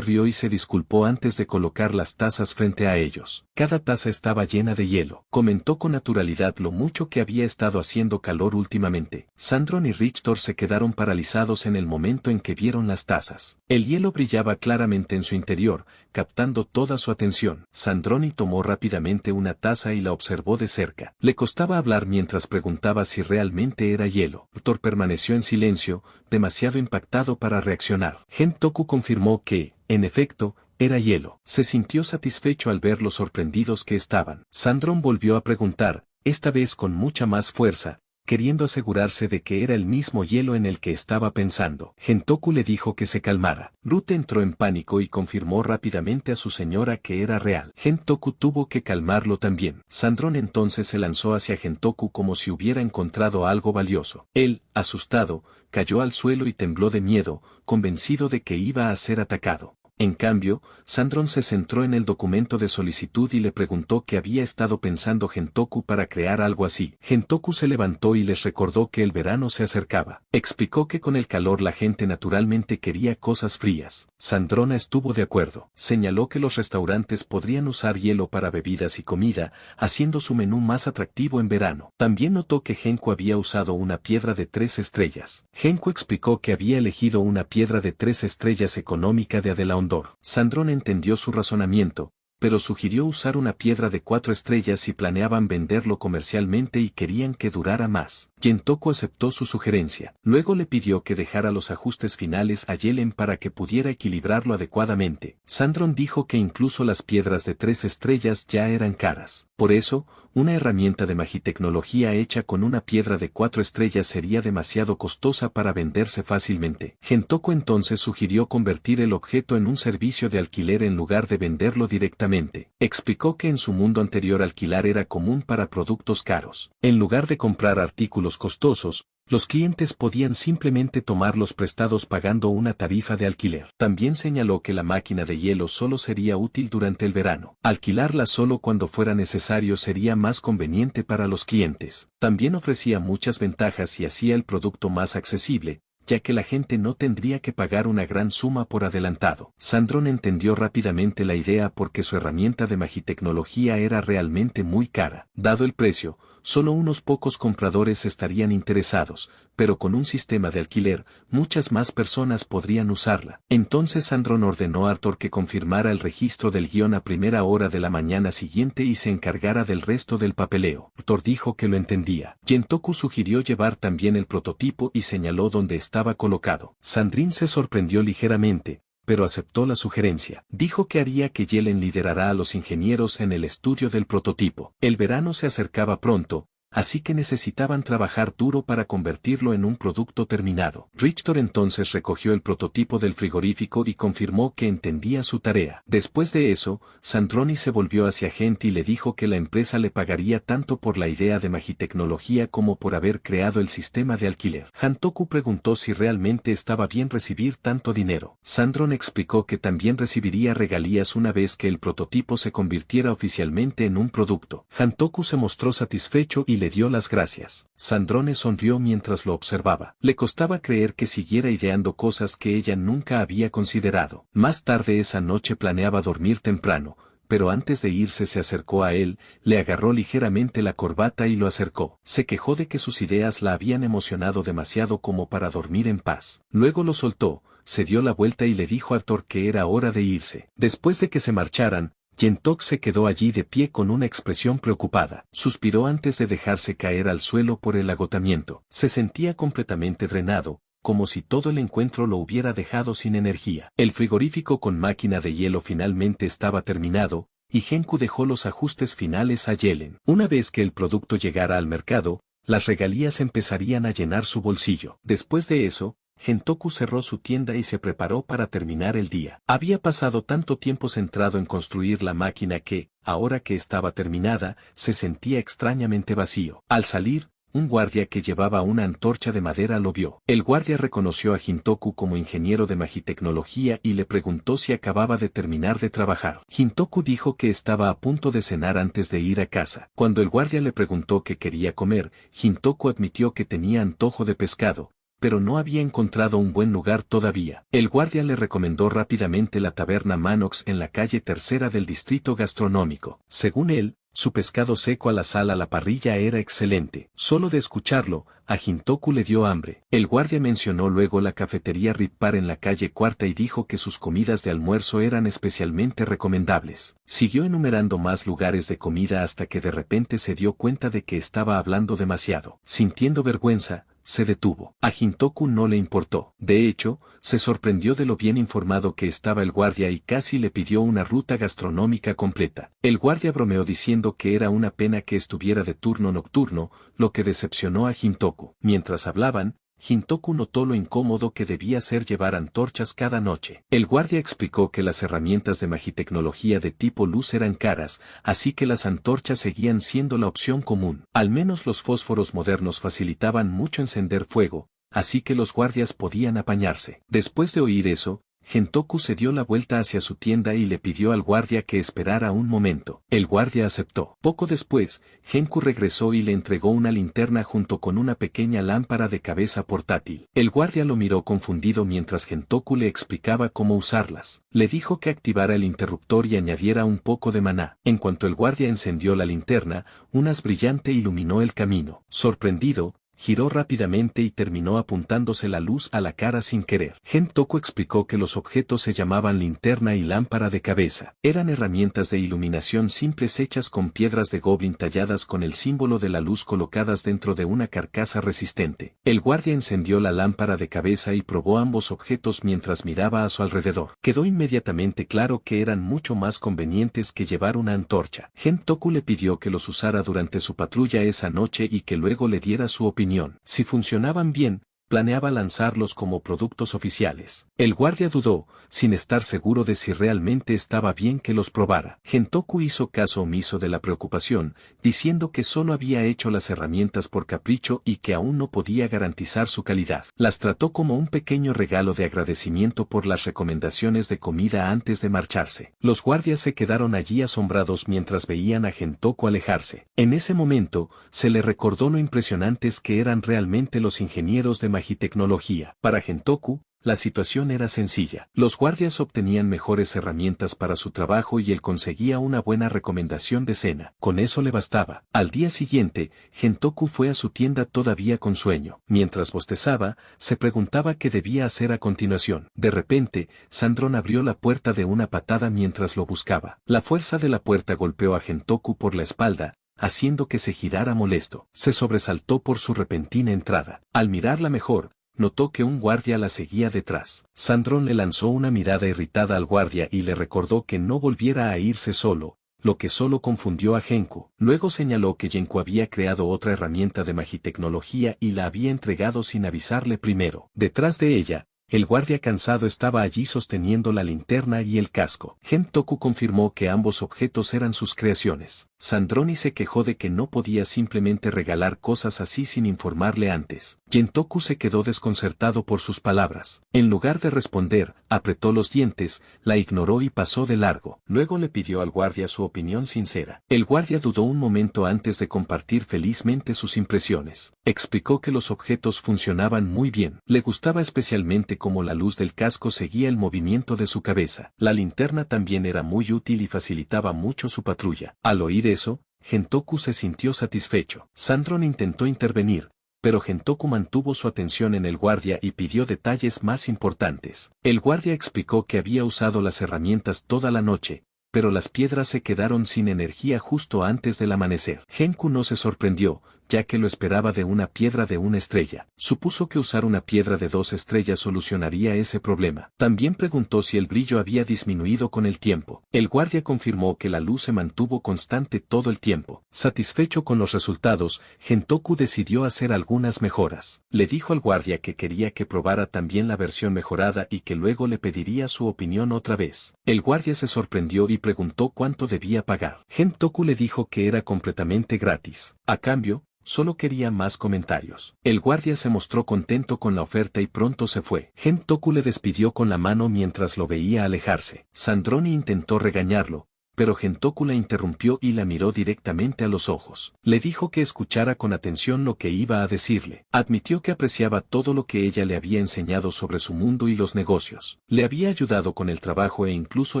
A: rió y se disculpó antes de colocar las tazas frente a ellos. Cada taza estaba llena de hielo. Comentó con naturalidad lo mucho que había estado haciendo calor últimamente. Sandron y Richter se quedaron paralizados en el momento en que vieron las tazas. El hielo brillaba claramente en su interior, captando toda su atención. Sandroni tomó rápidamente una taza y la observó de cerca. Le costaba hablar mientras preguntaba si realmente era hielo. Thor permaneció en silencio, demasiado impactado para reaccionar. Gentoku confirmó que, en efecto, era hielo. Se sintió satisfecho al ver lo sorprendidos que estaban. Sandron volvió a preguntar, esta vez con mucha más fuerza, queriendo asegurarse de que era el mismo hielo en el que estaba pensando. Gentoku le dijo que se calmara. Ruth entró en pánico y confirmó rápidamente a su señora que era real. Gentoku tuvo que calmarlo también. Sandron entonces se lanzó hacia Gentoku como si hubiera encontrado algo valioso. Él, asustado, cayó al suelo y tembló de miedo, convencido de que iba a ser atacado. En cambio, Sandron se centró en el documento de solicitud y le preguntó qué había estado pensando Gentoku para crear algo así. Gentoku se levantó y les recordó que el verano se acercaba. Explicó que con el calor la gente naturalmente quería cosas frías. Sandrona estuvo de acuerdo. Señaló que los restaurantes podrían usar hielo para bebidas y comida, haciendo su menú más atractivo en verano. También notó que Genku había usado una piedra de 3 estrellas. Genku explicó que había elegido una piedra de 3 estrellas económica de Adelaondor. Sandron entendió su razonamiento, pero sugirió usar una piedra de 4 estrellas si planeaban venderlo comercialmente y querían que durara más. Gentoku aceptó su sugerencia. Luego le pidió que dejara los ajustes finales a Yellen para que pudiera equilibrarlo adecuadamente. Sandron dijo que incluso las piedras de 3 estrellas ya eran caras. Por eso, una herramienta de magitecnología hecha con una piedra de 4 estrellas sería demasiado costosa para venderse fácilmente. Gentoku entonces sugirió convertir el objeto en un servicio de alquiler en lugar de venderlo directamente. Explicó que en su mundo anterior alquilar era común para productos caros. En lugar de comprar artículos costosos, los clientes podían simplemente tomarlos prestados pagando una tarifa de alquiler. También señaló que la máquina de hielo solo sería útil durante el verano. Alquilarla solo cuando fuera necesario sería más conveniente para los clientes. También ofrecía muchas ventajas y hacía el producto más accesible, ya que la gente no tendría que pagar una gran suma por adelantado. Sandron entendió rápidamente la idea porque su herramienta de magitecnología era realmente muy cara. Dado el precio, solo unos pocos compradores estarían interesados, pero con un sistema de alquiler, muchas más personas podrían usarla. Entonces Sandron ordenó a Arthur que confirmara el registro del guión a primera hora de la mañana siguiente y se encargara del resto del papeleo. Arthur dijo que lo entendía. Gentoku sugirió llevar también el prototipo y señaló dónde estaba colocado. Sandrin se sorprendió ligeramente, pero aceptó la sugerencia. Dijo que haría que Yellen liderara a los ingenieros en el estudio del prototipo. El verano se acercaba pronto, así que necesitaban trabajar duro para convertirlo en un producto terminado. Richter entonces recogió el prototipo del frigorífico y confirmó que entendía su tarea. Después de eso, Sandroni se volvió hacia Gent y le dijo que la empresa le pagaría tanto por la idea de magitecnología como por haber creado el sistema de alquiler. Gentoku preguntó si realmente estaba bien recibir tanto dinero. Sandron explicó que también recibiría regalías una vez que el prototipo se convirtiera oficialmente en un producto. Gentoku se mostró satisfecho y le dio las gracias. Sandrone sonrió mientras lo observaba. Le costaba creer que siguiera ideando cosas que ella nunca había considerado. Más tarde esa noche planeaba dormir temprano, pero antes de irse se acercó a él, le agarró ligeramente la corbata y lo acercó. Se quejó de que sus ideas la habían emocionado demasiado como para dormir en paz. Luego lo soltó, se dio la vuelta y le dijo a Arthur que era hora de irse. Después de que se marcharan, Gentoku se quedó allí de pie con una expresión preocupada. Suspiró antes de dejarse caer al suelo por el agotamiento. Se sentía completamente drenado, como si todo el encuentro lo hubiera dejado sin energía. El frigorífico con máquina de hielo finalmente estaba terminado, y Genku dejó los ajustes finales a Yellen. Una vez que el producto llegara al mercado, las regalías empezarían a llenar su bolsillo. Después de eso, Gentoku cerró su tienda y se preparó para terminar el día. Había pasado tanto tiempo centrado en construir la máquina que, ahora que estaba terminada, se sentía extrañamente vacío. Al salir, un guardia que llevaba una antorcha de madera lo vio. El guardia reconoció a Gentoku como ingeniero de magitecnología y le preguntó si acababa de terminar de trabajar. Gentoku dijo que estaba a punto de cenar antes de ir a casa. Cuando el guardia le preguntó qué quería comer, Gentoku admitió que tenía antojo de pescado, pero no había encontrado un buen lugar todavía. El guardia le recomendó rápidamente la taberna Manox en la calle tercera del distrito gastronómico. Según él, su pescado seco a la sal a la parrilla era excelente. Solo de escucharlo, a Gentoku le dio hambre. El guardia mencionó luego la cafetería Rippar en la calle cuarta y dijo que sus comidas de almuerzo eran especialmente recomendables. Siguió enumerando más lugares de comida hasta que de repente se dio cuenta de que estaba hablando demasiado. Sintiendo vergüenza, se detuvo. A Gentoku no le importó. De hecho, se sorprendió de lo bien informado que estaba el guardia y casi le pidió una ruta gastronómica completa. El guardia bromeó diciendo que era una pena que estuviera de turno nocturno, lo que decepcionó a Gentoku. Mientras hablaban, Gentoku notó lo incómodo que debía ser llevar antorchas cada noche. El guardia explicó que las herramientas de magitecnología de tipo luz eran caras, así que las antorchas seguían siendo la opción común. Al menos los fósforos modernos facilitaban mucho encender fuego, así que los guardias podían apañarse. Después de oír eso, Gentoku se dio la vuelta hacia su tienda y le pidió al guardia que esperara un momento. El guardia aceptó. Poco después, Genku regresó y le entregó una linterna junto con una pequeña lámpara de cabeza portátil. El guardia lo miró confundido mientras Gentoku le explicaba cómo usarlas. Le dijo que activara el interruptor y añadiera un poco de maná. En cuanto el guardia encendió la linterna, un haz brillante iluminó el camino. Sorprendido, giró rápidamente y terminó apuntándose la luz a la cara sin querer. Gentoku explicó que los objetos se llamaban linterna y lámpara de cabeza. Eran herramientas de iluminación simples hechas con piedras de goblin talladas con el símbolo de la luz colocadas dentro de una carcasa resistente. El guardia encendió la lámpara de cabeza y probó ambos objetos mientras miraba a su alrededor. Quedó inmediatamente claro que eran mucho más convenientes que llevar una antorcha. Gentoku le pidió que los usara durante su patrulla esa noche y que luego le diera su opinión. Si funcionaban bien, planeaba lanzarlos como productos oficiales. El guardia dudó, sin estar seguro de si realmente estaba bien que los probara. Gentoku hizo caso omiso de la preocupación, diciendo que solo había hecho las herramientas por capricho y que aún no podía garantizar su calidad. Las trató como un pequeño regalo de agradecimiento por las recomendaciones de comida antes de marcharse. Los guardias se quedaron allí asombrados mientras veían a Gentoku alejarse. En ese momento, se le recordó lo impresionantes que eran realmente los ingenieros de magitecnología. Para Gentoku, la situación era sencilla. Los guardias obtenían mejores herramientas para su trabajo y él conseguía una buena recomendación de cena. Con eso le bastaba. Al día siguiente, Gentoku fue a su tienda todavía con sueño. Mientras bostezaba, se preguntaba qué debía hacer a continuación. De repente, Sandron abrió la puerta de una patada mientras lo buscaba. La fuerza de la puerta golpeó a Gentoku por la espalda, haciendo que se girara molesto. Se sobresaltó por su repentina entrada. Al mirarla mejor, notó que un guardia la seguía detrás. Sandron le lanzó una mirada irritada al guardia y le recordó que no volviera a irse solo, lo que solo confundió a Genku. Luego señaló que Genku había creado otra herramienta de magitecnología y la había entregado sin avisarle primero. Detrás de ella, el guardia cansado estaba allí sosteniendo la linterna y el casco. Gentoku confirmó que ambos objetos eran sus creaciones. Sandroni se quejó de que no podía simplemente regalar cosas así sin informarle antes. Gentoku se quedó desconcertado por sus palabras. En lugar de responder, apretó los dientes, la ignoró y pasó de largo. Luego le pidió al guardia su opinión sincera. El guardia dudó un momento antes de compartir felizmente sus impresiones. Explicó que los objetos funcionaban muy bien. Le gustaba especialmente cómo la luz del casco seguía el movimiento de su cabeza. La linterna también era muy útil y facilitaba mucho su patrulla. Al oír eso, Gentoku se sintió satisfecho. Sandron intentó intervenir, pero Gentoku mantuvo su atención en el guardia y pidió detalles más importantes. El guardia explicó que había usado las herramientas toda la noche, pero las piedras se quedaron sin energía justo antes del amanecer. Genku no se sorprendió, ya que lo esperaba de una piedra de una estrella. Supuso que usar una piedra de 2 estrellas solucionaría ese problema. También preguntó si el brillo había disminuido con el tiempo. El guardia confirmó que la luz se mantuvo constante todo el tiempo. Satisfecho con los resultados, Gentoku decidió hacer algunas mejoras. Le dijo al guardia que quería que probara también la versión mejorada y que luego le pediría su opinión otra vez. El guardia se sorprendió y preguntó cuánto debía pagar. Gentoku le dijo que era completamente gratis. A cambio, solo quería más comentarios. El guardia se mostró contento con la oferta y pronto se fue. Gentoku le despidió con la mano mientras lo veía alejarse. Sandroni intentó regañarlo, pero Gentoku la interrumpió y la miró directamente a los ojos. Le dijo que escuchara con atención lo que iba a decirle. Admitió que apreciaba todo lo que ella le había enseñado sobre su mundo y los negocios. Le había ayudado con el trabajo e incluso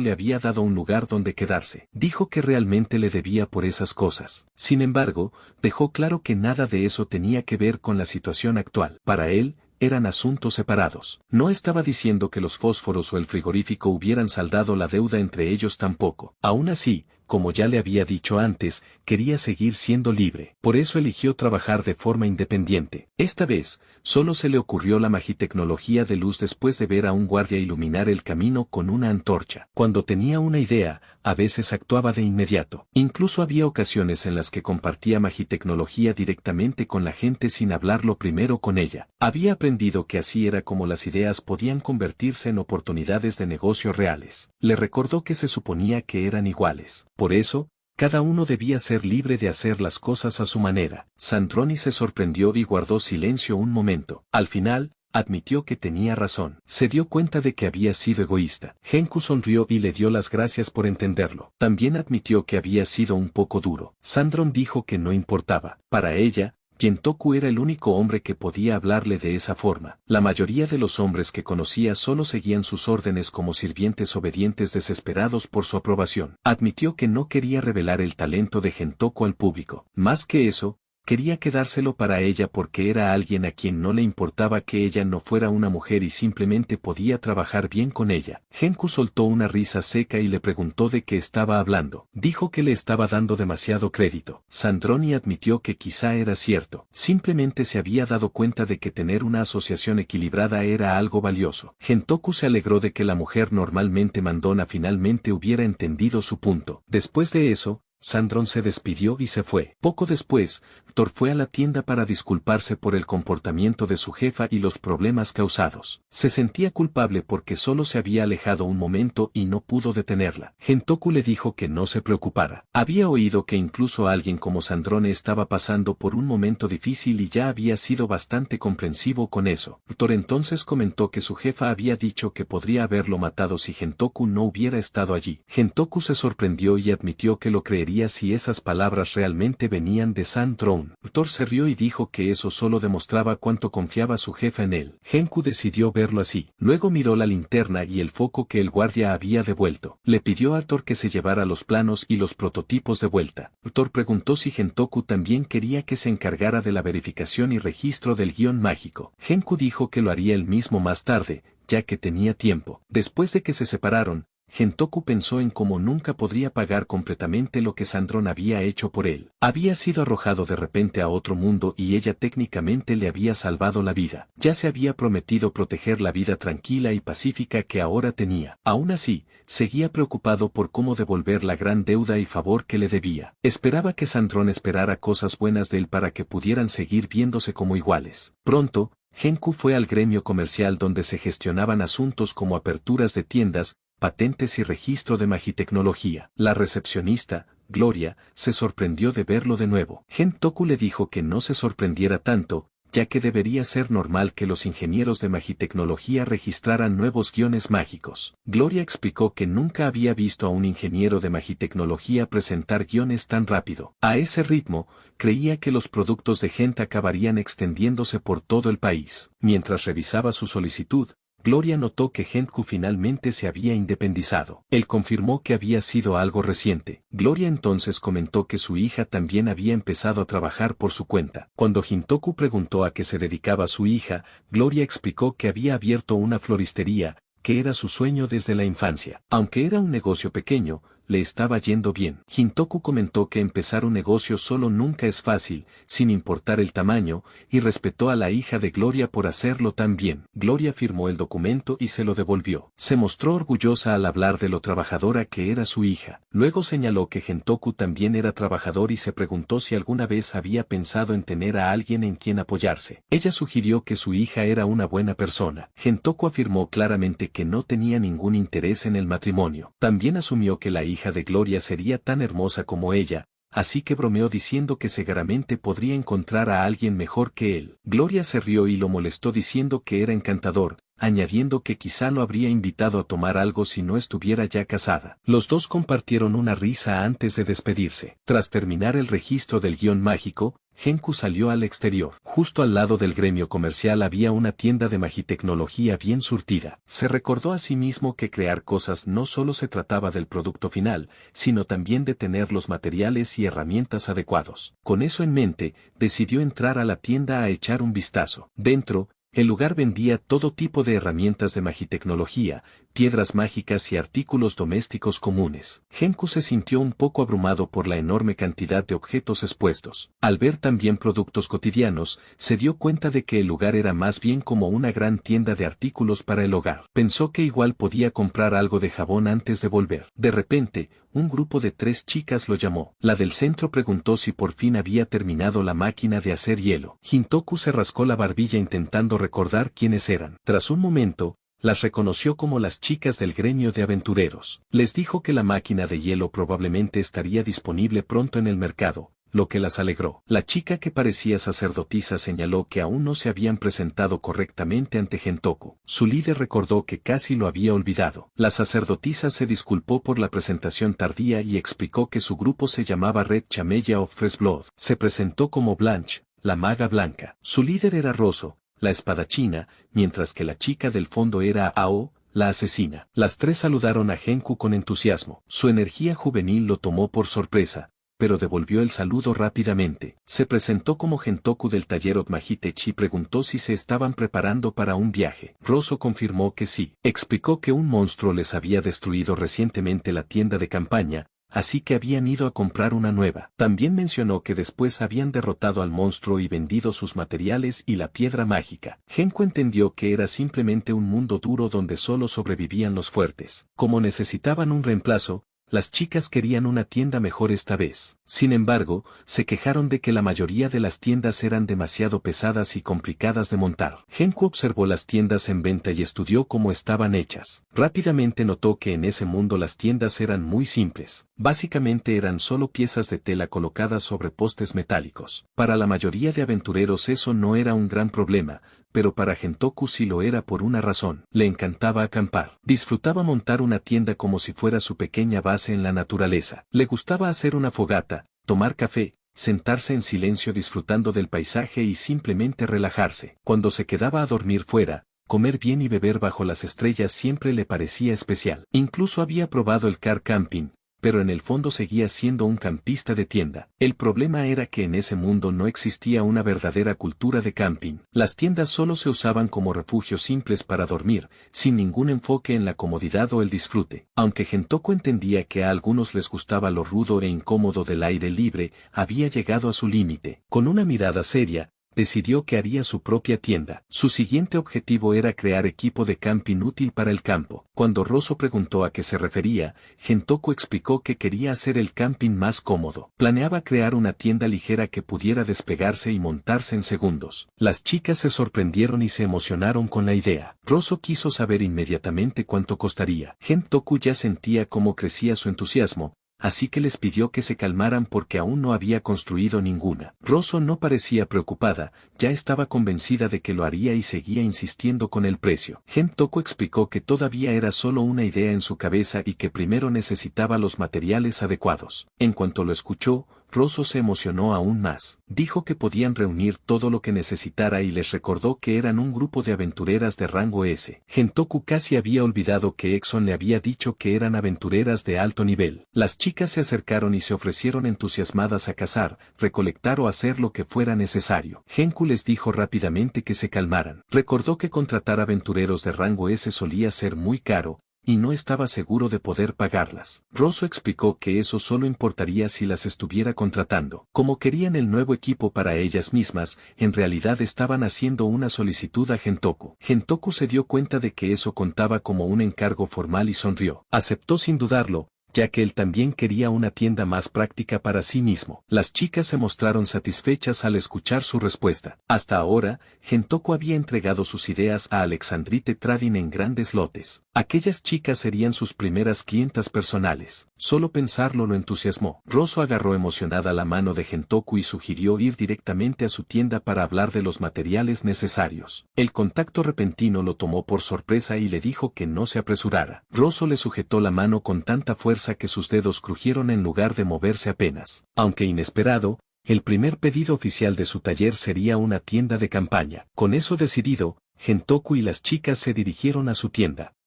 A: le había dado un lugar donde quedarse. Dijo que realmente le debía por esas cosas. Sin embargo, dejó claro que nada de eso tenía que ver con la situación actual. Para él, eran asuntos separados. No estaba diciendo que los fósforos o el frigorífico hubieran saldado la deuda entre ellos tampoco. Aún así, como ya le había dicho antes, quería seguir siendo libre. Por eso eligió trabajar de forma independiente. Esta vez, solo se le ocurrió la magitecnología de luz después de ver a un guardia iluminar el camino con una antorcha. Cuando tenía una idea, a veces actuaba de inmediato. Incluso había ocasiones en las que compartía magitecnología directamente con la gente sin hablarlo primero con ella. Había aprendido que así era como las ideas podían convertirse en oportunidades de negocio reales. Le recordó que se suponía que eran iguales. Por eso, cada uno debía ser libre de hacer las cosas a su manera. Sandroni se sorprendió y guardó silencio un momento. Al final, Admitió que tenía razón. Se dio cuenta de que había sido egoísta. Genku sonrió y le dio las gracias por entenderlo. También admitió que había sido un poco duro. Sandron dijo que no importaba. Para ella, Gentoku era el único hombre que podía hablarle de esa forma. La mayoría de los hombres que conocía solo seguían sus órdenes como sirvientes obedientes desesperados por su aprobación. Admitió que no quería revelar el talento de Gentoku al público. Más que eso, quería quedárselo para ella porque era alguien a quien no le importaba que ella no fuera una mujer y simplemente podía trabajar bien con ella. Genku soltó una risa seca y le preguntó de qué estaba hablando. Dijo que le estaba dando demasiado crédito. Sandroni admitió que quizá era cierto. Simplemente se había dado cuenta de que tener una asociación equilibrada era algo valioso. Gentoku se alegró de que la mujer normalmente mandona finalmente hubiera entendido su punto. Después de eso, Sandron se despidió y se fue. Poco después, Thor fue a la tienda para disculparse por el comportamiento de su jefa y los problemas causados. Se sentía culpable porque solo se había alejado un momento y no pudo detenerla. Gentoku le dijo que no se preocupara. Había oído que incluso alguien como Sandrone estaba pasando por un momento difícil y ya había sido bastante comprensivo con eso. Thor entonces comentó que su jefa había dicho que podría haberlo matado si Gentoku no hubiera estado allí. Gentoku se sorprendió y admitió que lo creería si esas palabras realmente venían de Sandron. Thor se rió y dijo que eso solo demostraba cuánto confiaba su jefa en él. Genku decidió verlo así. Luego miró la linterna y el foco que el guardia había devuelto. Le pidió a Thor que se llevara los planos y los prototipos de vuelta. Thor preguntó si Gentoku también quería que se encargara de la verificación y registro del guión mágico. Genku dijo que lo haría él mismo más tarde, ya que tenía tiempo. Después de que se separaron, Gentoku pensó en cómo nunca podría pagar completamente lo que Sandron había hecho por él. Había sido arrojado de repente a otro mundo y ella técnicamente le había salvado la vida. Ya se había prometido proteger la vida tranquila y pacífica que ahora tenía. Aún así, seguía preocupado por cómo devolver la gran deuda y favor que le debía. Esperaba que Sandron esperara cosas buenas de él para que pudieran seguir viéndose como iguales. Pronto, Genku fue al gremio comercial donde se gestionaban asuntos como aperturas de tiendas, patentes y registro de magitecnología. La recepcionista, Gloria, se sorprendió de verlo de nuevo. Gentoku le dijo que no se sorprendiera tanto, ya que debería ser normal que los ingenieros de magitecnología registraran nuevos guiones mágicos. Gloria explicó que nunca había visto a un ingeniero de magitecnología presentar guiones tan rápido. A ese ritmo, creía que los productos de Gent acabarían extendiéndose por todo el país. Mientras revisaba su solicitud, Gloria notó que Genku finalmente se había independizado. Él confirmó que había sido algo reciente. Gloria entonces comentó que su hija también había empezado a trabajar por su cuenta. Cuando Gentoku preguntó a qué se dedicaba su hija, Gloria explicó que había abierto una floristería, que era su sueño desde la infancia. Aunque era un negocio pequeño, le estaba yendo bien. Gentoku comentó que empezar un negocio solo nunca es fácil, sin importar el tamaño, y respetó a la hija de Gloria por hacerlo tan bien. Gloria firmó el documento y se lo devolvió. Se mostró orgullosa al hablar de lo trabajadora que era su hija. Luego señaló que Gentoku también era trabajador y se preguntó si alguna vez había pensado en tener a alguien en quien apoyarse. Ella sugirió que su hija era una buena persona. Gentoku afirmó claramente que no tenía ningún interés en el matrimonio. También asumió que la hija de Gloria sería tan hermosa como ella, así que bromeó diciendo que seguramente podría encontrar a alguien mejor que él. Gloria se rió y lo molestó diciendo que era encantador, añadiendo que quizá lo habría invitado a tomar algo si no estuviera ya casada. Los dos compartieron una risa antes de despedirse. Tras terminar el registro del guión mágico, Genku salió al exterior. Justo al lado del gremio comercial había una tienda de magitecnología bien surtida. Se recordó a sí mismo que crear cosas no solo se trataba del producto final, sino también de tener los materiales y herramientas adecuados. Con eso en mente, decidió entrar a la tienda a echar un vistazo. Dentro, el lugar vendía todo tipo de herramientas de magitecnología, piedras mágicas y artículos domésticos comunes. Genku se sintió un poco abrumado por la enorme cantidad de objetos expuestos. Al ver también productos cotidianos, se dio cuenta de que el lugar era más bien como una gran tienda de artículos para el hogar. Pensó que igual podía comprar algo de jabón antes de volver. De repente, un grupo de 3 chicas lo llamó. La del centro preguntó si por fin había terminado la máquina de hacer hielo. Gentoku se rascó la barbilla intentando recordar quiénes eran. Tras un momento, las reconoció como las chicas del gremio de aventureros. Les dijo que la máquina de hielo probablemente estaría disponible pronto en el mercado, lo que las alegró. La chica que parecía sacerdotisa señaló que aún no se habían presentado correctamente ante Gentoku. Su líder recordó que casi lo había olvidado. La sacerdotisa se disculpó por la presentación tardía y explicó que su grupo se llamaba Red Chamella of Fresh Blood. Se presentó como Blanche, la maga blanca. Su líder era Rosso, la espadachina, mientras que la chica del fondo era Ao, la asesina. Las tres saludaron a Genku con entusiasmo. Su energía juvenil lo tomó por sorpresa, pero devolvió el saludo rápidamente. Se presentó como Gentoku del taller Otmagitechi y preguntó si se estaban preparando para un viaje. Rosso confirmó que sí. Explicó que un monstruo les había destruido recientemente la tienda de campaña, así que habían ido a comprar una nueva. También mencionó que después habían derrotado al monstruo y vendido sus materiales y la piedra mágica. Genku entendió que era simplemente un mundo duro donde solo sobrevivían los fuertes. Como necesitaban un reemplazo, las chicas querían una tienda mejor esta vez. Sin embargo, se quejaron de que la mayoría de las tiendas eran demasiado pesadas y complicadas de montar. Genku observó las tiendas en venta y estudió cómo estaban hechas. Rápidamente notó que en ese mundo las tiendas eran muy simples. Básicamente eran solo piezas de tela colocadas sobre postes metálicos. Para la mayoría de aventureros eso no era un gran problema, pero para Gentoku sí lo era por una razón. Le encantaba acampar. Disfrutaba montar una tienda como si fuera su pequeña base en la naturaleza. Le gustaba hacer una fogata, tomar café, sentarse en silencio disfrutando del paisaje y simplemente relajarse. Cuando se quedaba a dormir fuera, comer bien y beber bajo las estrellas siempre le parecía especial. Incluso había probado el car camping, pero en el fondo seguía siendo un campista de tienda. El problema era que en ese mundo no existía una verdadera cultura de camping. Las tiendas solo se usaban como refugios simples para dormir, sin ningún enfoque en la comodidad o el disfrute. Aunque Gentoku entendía que a algunos les gustaba lo rudo e incómodo del aire libre, había llegado a su límite. Con una mirada seria, decidió que haría su propia tienda. Su siguiente objetivo era crear equipo de camping útil para el campo. Cuando Rosso preguntó a qué se refería, Gentoku explicó que quería hacer el camping más cómodo. Planeaba crear una tienda ligera que pudiera despegarse y montarse en segundos. Las chicas se sorprendieron y se emocionaron con la idea. Rosso quiso saber inmediatamente cuánto costaría. Gentoku ya sentía cómo crecía su entusiasmo, así que les pidió que se calmaran porque aún no había construido ninguna. Rosso no parecía preocupada, ya estaba convencida de que lo haría y seguía insistiendo con el precio. Gentoku explicó que todavía era solo una idea en su cabeza y que primero necesitaba los materiales adecuados. En cuanto lo escuchó, Rosso se emocionó aún más. Dijo que podían reunir todo lo que necesitara y les recordó que eran un grupo de aventureras de rango S. Gentoku casi había olvidado que Exxon le había dicho que eran aventureras de alto nivel. Las chicas se acercaron y se ofrecieron entusiasmadas a cazar, recolectar o hacer lo que fuera necesario. Genku les dijo rápidamente que se calmaran. Recordó que contratar aventureros de rango S solía ser muy caro, y no estaba seguro de poder pagarlas. Rosso explicó que eso solo importaría si las estuviera contratando. Como querían el nuevo equipo para ellas mismas, en realidad estaban haciendo una solicitud a Gentoku. Gentoku se dio cuenta de que eso contaba como un encargo formal y sonrió. Aceptó sin dudarlo, ya que él también quería una tienda más práctica para sí mismo. Las chicas se mostraron satisfechas al escuchar su respuesta. Hasta ahora, Gentoku había entregado sus ideas a Alexandrite Trading en grandes lotes. Aquellas chicas serían sus primeras clientas personales. Solo pensarlo lo entusiasmó. Rosso agarró emocionada la mano de Gentoku y sugirió ir directamente a su tienda para hablar de los materiales necesarios. El contacto repentino lo tomó por sorpresa y le dijo que no se apresurara. Rosso le sujetó la mano con tanta fuerza que sus dedos crujieron en lugar de moverse apenas. Aunque inesperado, el primer pedido oficial de su taller sería una tienda de campaña. Con eso decidido, Gentoku y las chicas se dirigieron a su tienda.